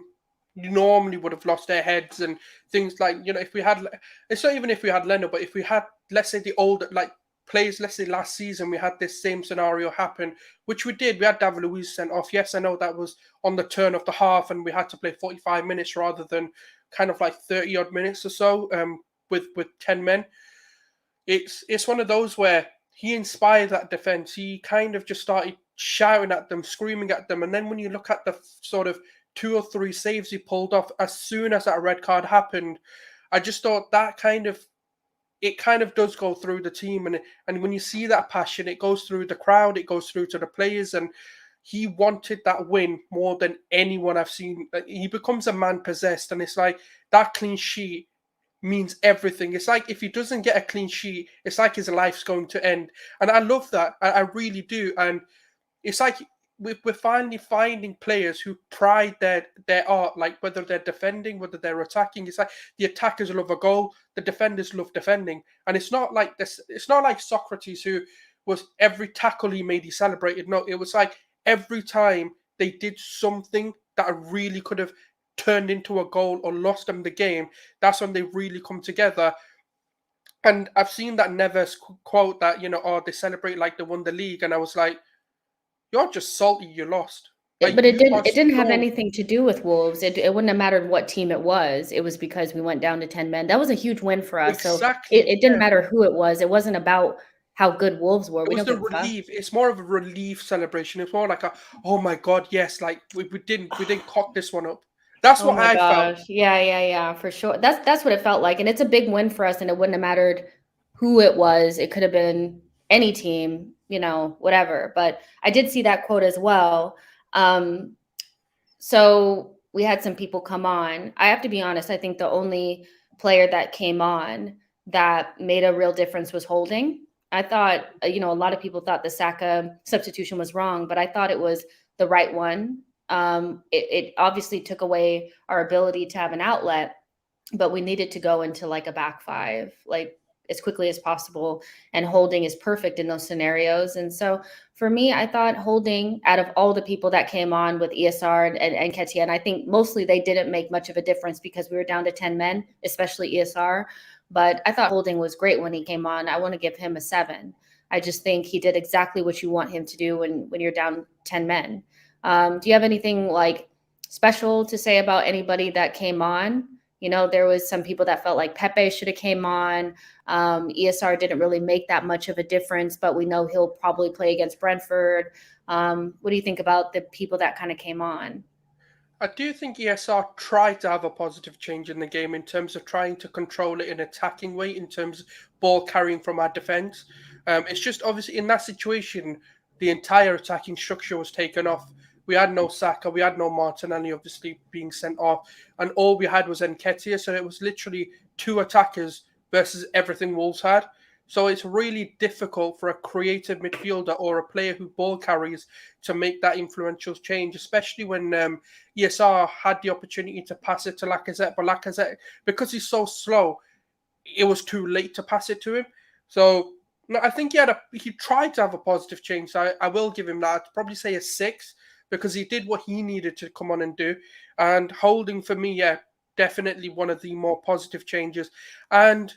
normally would have lost their heads and things like, if we had, it's not even if we had Leno, but if we had, let's say the old like players, let's say last season we had this same scenario happen, which we did. We had David Luiz sent off. Yes, I know that was on the turn of the half and we had to play 45 minutes rather than kind of like 30 odd minutes or so with 10 men. It's one of those where he inspired that defense. He kind of just started shouting at them, screaming at them. And then when you look at the sort of 2 or 3 saves he pulled off as soon as that red card happened, I just thought that kind of does go through the team. And when you see that passion, it goes through the crowd, it goes through to the players. And he wanted that win more than anyone I've seen. He becomes a man possessed. And it's like that clean sheet means everything. It's like if he doesn't get a clean sheet, it's like his life's going to end. And I love that. I really do. And it's like we're finally finding players who pride their art, like whether they're defending, whether they're attacking. It's like the attackers love a goal, the defenders love defending. And it's not like this. It's not like Socrates, who was every tackle he made, he celebrated. No, it was like every time they did something that really could have turned into a goal or lost them the game, that's when they really come together. And I've seen that Neves quote that, they celebrate like they won the league. And I was like, you're just salty you lost. Like, but it didn't have anything to do with Wolves. It wouldn't have mattered what team it was. It was because we went down to 10 men. That was a huge win for us. Exactly. So it didn't matter who it was. It wasn't about how good Wolves were. It was the relief. It's more of a relief celebration. It's more like oh my God, yes, like we didn't cock this one up. That's what I felt. Yeah, for sure. That's what it felt like. And it's a big win for us, and it wouldn't have mattered who it was. It could have been any team, whatever. But I did see that quote as well. So we had some people come on. I have to be honest, I think the only player that came on that made a real difference was Holding. I thought, a lot of people thought the Saka substitution was wrong, but I thought it was the right one. It obviously took away our ability to have an outlet, but we needed to go into like a back 5, like as quickly as possible. And Holding is perfect in those scenarios. And so for me, I thought Holding, out of all the people that came on with ESR and Nketiah, and I think mostly they didn't make much of a difference because we were down to 10 men, especially ESR. But I thought Holding was great when he came on. I want to give him a 7. I just think he did exactly what you want him to do when you're down 10 men. Do you have anything like special to say about anybody that came on? There was some people that felt like Pepe should have came on. ESR didn't really make that much of a difference, but we know he'll probably play against Brentford. What do you think about the people that kind of came on? I do think ESR tried to have a positive change in the game in terms of trying to control it in an attacking way, in terms of ball carrying from our defence. It's just obviously in that situation, the entire attacking structure was taken off. We had no Saka, we had no Martinelli obviously being sent off, and all we had was Nketiah. So it was literally 2 attackers versus everything Wolves had. So it's really difficult for a creative midfielder or a player who ball carries to make that influential change, especially when ESR had the opportunity to pass it to Lacazette, but Lacazette, because he's so slow, it was too late to pass it to him. So no, I think he tried to have a positive change. So I will give him that. I'd probably say a 6 because he did what he needed to come on and do. And Holding for me, yeah, definitely one of the more positive changes. And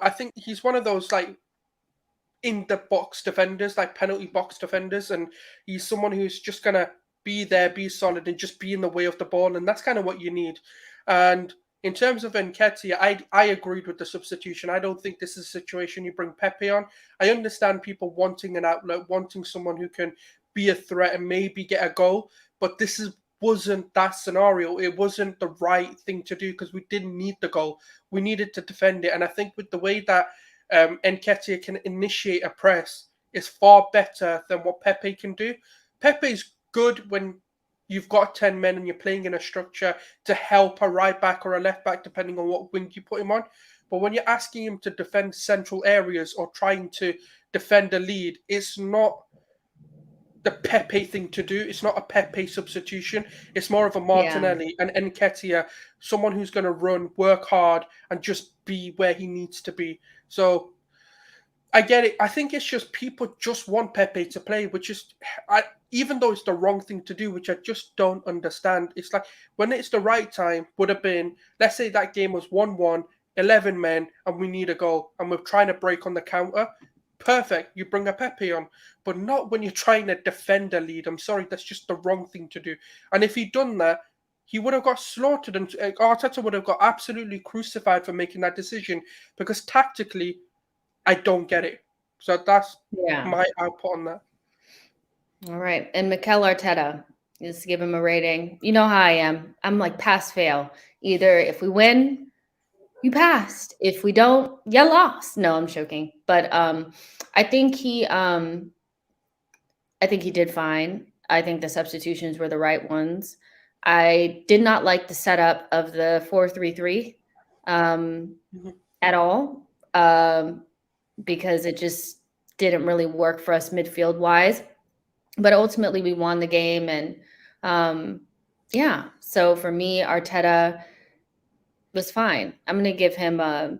I think he's one of those like in the box defenders, like penalty box defenders, and he's someone who's just gonna be there, be solid, and just be in the way of the ball, and that's kind of what you need. And in terms of Nketiah, I agreed with the substitution. I don't think this is a situation you bring Pepe on. I understand people wanting an outlet, wanting someone who can be a threat and maybe get a goal, but wasn't that scenario. It wasn't the right thing to do because we didn't need the goal. We needed to defend it, and I think with the way that Nketiah can initiate a press is far better than what Pepe can do. Pepe's good when you've got 10 men and you're playing in a structure to help a right back or a left back, depending on what wing you put him on. But when you're asking him to defend central areas or trying to defend a lead, it's not the Pepe thing to do. It's not a Pepe substitution. It's more of a Martinelli and Nketiah, someone who's going to run, work hard, and just be where he needs to be. So I get it. I think it's just people just want Pepe to play, which is, even though it's the wrong thing to do, which I just don't understand. It's like when it's the right time, would have been, let's say that game was 1-1, 11 men, and we need a goal, and we're trying to break on the counter. Perfect. You bring a Pepe on, but not when you're trying to defend a lead. I'm sorry, that's just the wrong thing to do. And if he'd done that, he would have got slaughtered, and Arteta would have got absolutely crucified for making that decision because tactically, I don't get it. So that's my output on that. All right. And Mikel Arteta, just give him a rating. You know how I am. I'm like pass fail. Either if we win, you passed. If we don't, you lost. No, I'm joking. But I think he did fine. I think the substitutions were the right ones. I did not like the setup of the 4-3-3 at all. Because it just didn't really work for us midfield wise. But ultimately we won the game. And so for me, Arteta was fine. I'm going to give him an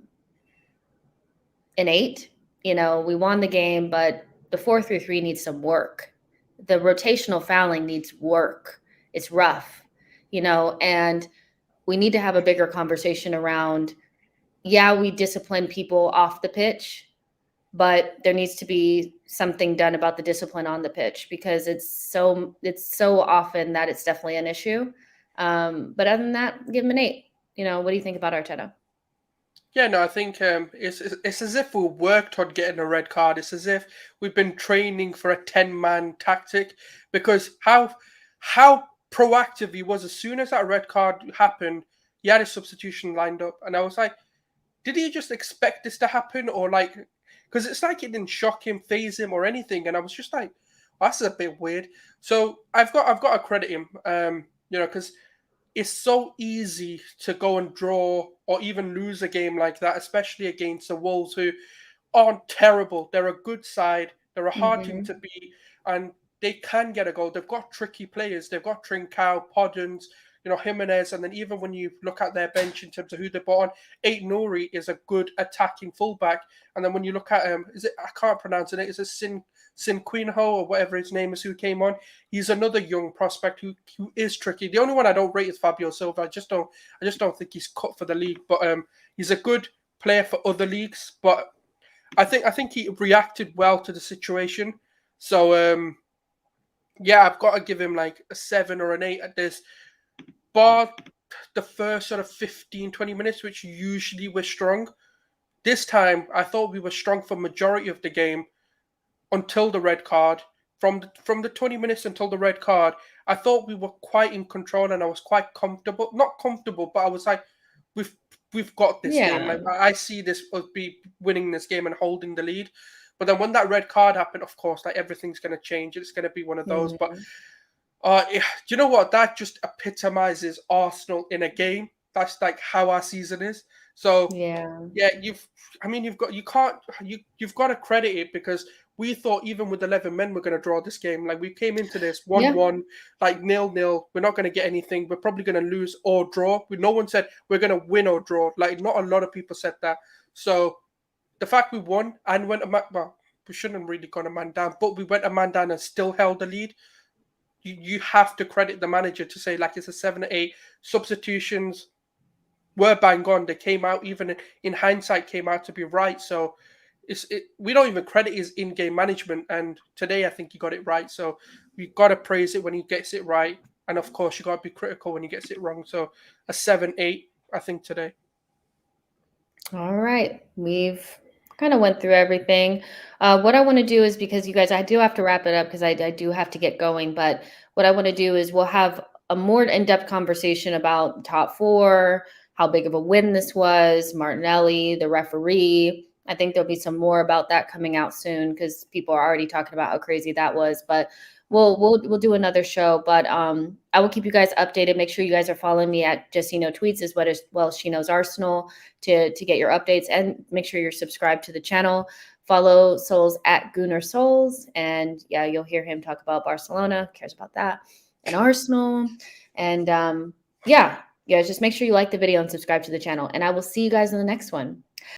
8. We won the game, but the 4-3-3 needs some work. The rotational fouling needs work. It's rough, and we need to have a bigger conversation around, we discipline people off the pitch, but there needs to be something done about the discipline on the pitch because it's so often that it's definitely an issue. But other than that, give him an 8. What do you think about Arteta? Yeah, no, I think it's as if we worked on getting a red card. It's as if we've been training for a 10-man tactic because how proactive he was. As soon as that red card happened, he had his substitution lined up, and I was like, did he just expect this to happen, or like? Because it's like it didn't shock him, faze him, or anything. And I was just like, well, that's a bit weird. So I've got to credit him, because it's so easy to go and draw or even lose a game like that, especially against the Wolves, who aren't terrible. They're a good side. They're a hard team to beat, and they can get a goal. They've got tricky players. They've got Trincao, Podence, Jimenez, and then even when you look at their bench in terms of who they bought on, Ait Nouri is a good attacking fullback. And then when you look at I can't pronounce it. Is it Sinquinho or whatever his name is who came on? He's another young prospect who is tricky. The only one I don't rate is Fabio Silva. I just don't think he's cut for the league. But he's a good player for other leagues. But I think he reacted well to the situation. So I've got to give him like a 7 or an 8 at this. Bar the first sort of 15, 20 minutes, which usually we're strong. This time, I thought we were strong for majority of the game until the red card. From the 20 minutes until the red card, I thought we were quite in control and I was quite comfortable. Not comfortable, but I was like, we've got this game. Like, I see this as be winning this game and holding the lead. But then when that red card happened, of course, like everything's going to change. It's going to be one of those. But do you know what? That just epitomizes Arsenal in a game. That's like how our season is. So Yeah. yeah, you've got to credit it, because we thought even with 11 men we're going to draw this game. Like, we came into this 1-1, like 0-0. We're not going to get anything. We're probably going to lose or draw. No one said we're going to win or draw. Like, not a lot of people said that. So the fact we won and went well, we shouldn't have really gone a man down, but we went a man down and still held the lead. You have to credit the manager to say, like, it's a 7-8. Substitutions were bang on. They came out, even in hindsight, came out to be right. So we don't even credit his in-game management. And today, I think he got it right. So we've got to praise it when he gets it right. And of course, you got to be critical when he gets it wrong. So a 7-8, I think, today. All right. We've kind of went through everything. What I want to do is, because you guys, I do have to wrap it up because I do have to get going. But what I want to do is we'll have a more in-depth conversation about top four, how big of a win this was, Martinelli, the referee. I think there'll be some more about that coming out soon, because people are already talking about how crazy that was. But we'll do another show. But I will keep you guys updated. Make sure you guys are following me at Just Tweets, as well as SheKnowsArsenal, to get your updates, and make sure you're subscribed to the channel. Follow Souls at Gunnar Souls, and yeah, you'll hear him talk about Barcelona, cares about that, and Arsenal. And yeah, just make sure you like the video and subscribe to the channel, and I will see you guys in the next one.